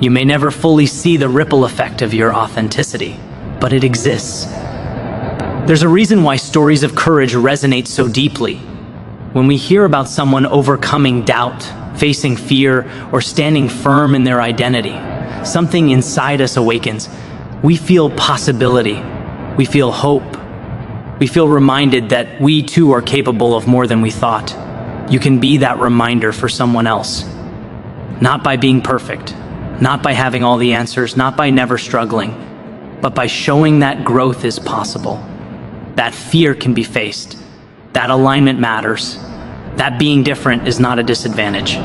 A: You may never fully see the ripple effect of your authenticity, but it exists. There's a reason why stories of courage resonate so deeply. When we hear about someone overcoming doubt, facing fear, or standing firm in their identity, something inside us awakens. We feel possibility. We feel hope. We feel reminded that we too are capable of more than we thought. You can be that reminder for someone else. Not by being perfect, not by having all the answers, not by never struggling, but by showing that growth is possible. That fear can be faced. That alignment matters. That being different is not a disadvantage.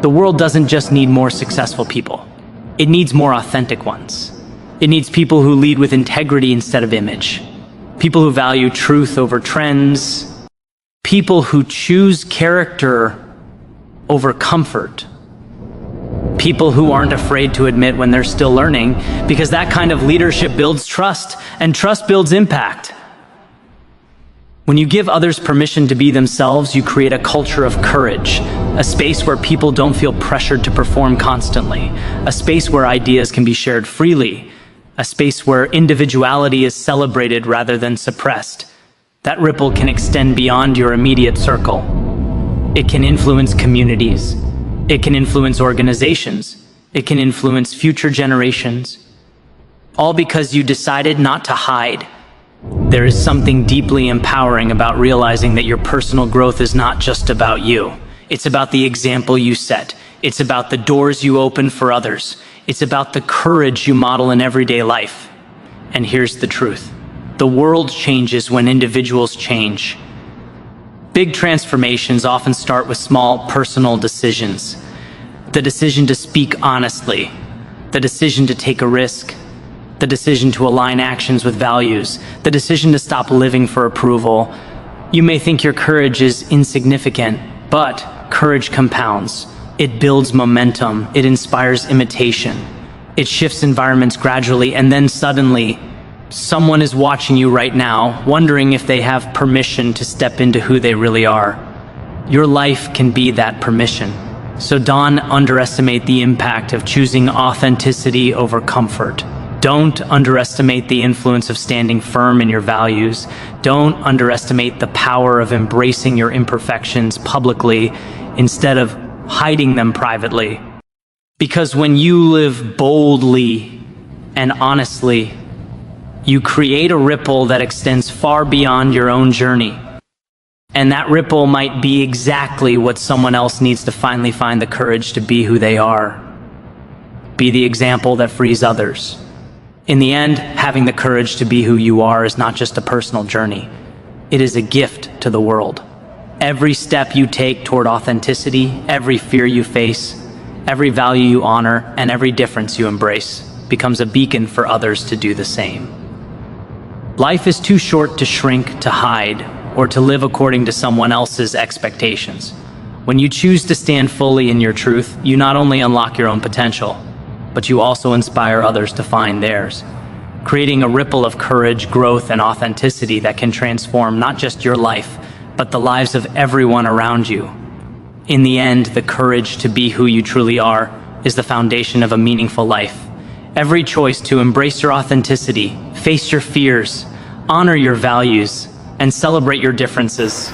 A: The world doesn't just need more successful people. It needs more authentic ones. It needs people who lead with integrity instead of image. People who value truth over trends. People who choose character over comfort. People who aren't afraid to admit when they're still learning, because that kind of leadership builds trust, and trust builds impact. When you give others permission to be themselves, you create a culture of courage, a space where people don't feel pressured to perform constantly, a space where ideas can be shared freely, a space where individuality is celebrated rather than suppressed. That ripple can extend beyond your immediate circle. It can influence communities. It can influence organizations. It can influence future generations. All because you decided not to hide. There is something deeply empowering about realizing that your personal growth is not just about you. It's about the example you set. It's about the doors you open for others. It's about the courage you model in everyday life. And here's the truth. The world changes when individuals change. Big transformations often start with small personal decisions. The decision to speak honestly, the decision to take a risk, the decision to align actions with values, the decision to stop living for approval. You may think your courage is insignificant, but courage compounds. It builds momentum. It inspires imitation. It shifts environments gradually, and then suddenly, someone is watching you right now, wondering if they have permission to step into who they really are. Your life can be that permission. So don't underestimate the impact of choosing authenticity over comfort. Don't underestimate the influence of standing firm in your values. Don't underestimate the power of embracing your imperfections publicly instead of hiding them privately. Because when you live boldly and honestly, you create a ripple that extends far beyond your own journey. And that ripple might be exactly what someone else needs to finally find the courage to be who they are. Be the example that frees others. In the end, having the courage to be who you are is not just a personal journey. It is a gift to the world. Every step you take toward authenticity, every fear you face, every value you honor, and every difference you embrace becomes a beacon for others to do the same. Life is too short to shrink, to hide, or to live according to someone else's expectations. When you choose to stand fully in your truth, you not only unlock your own potential, but you also inspire others to find theirs, creating a ripple of courage, growth, and authenticity that can transform not just your life, but the lives of everyone around you. In the end, the courage to be who you truly are is the foundation of a meaningful life. Every choice to embrace your authenticity, face your fears, honor your values, and celebrate your differences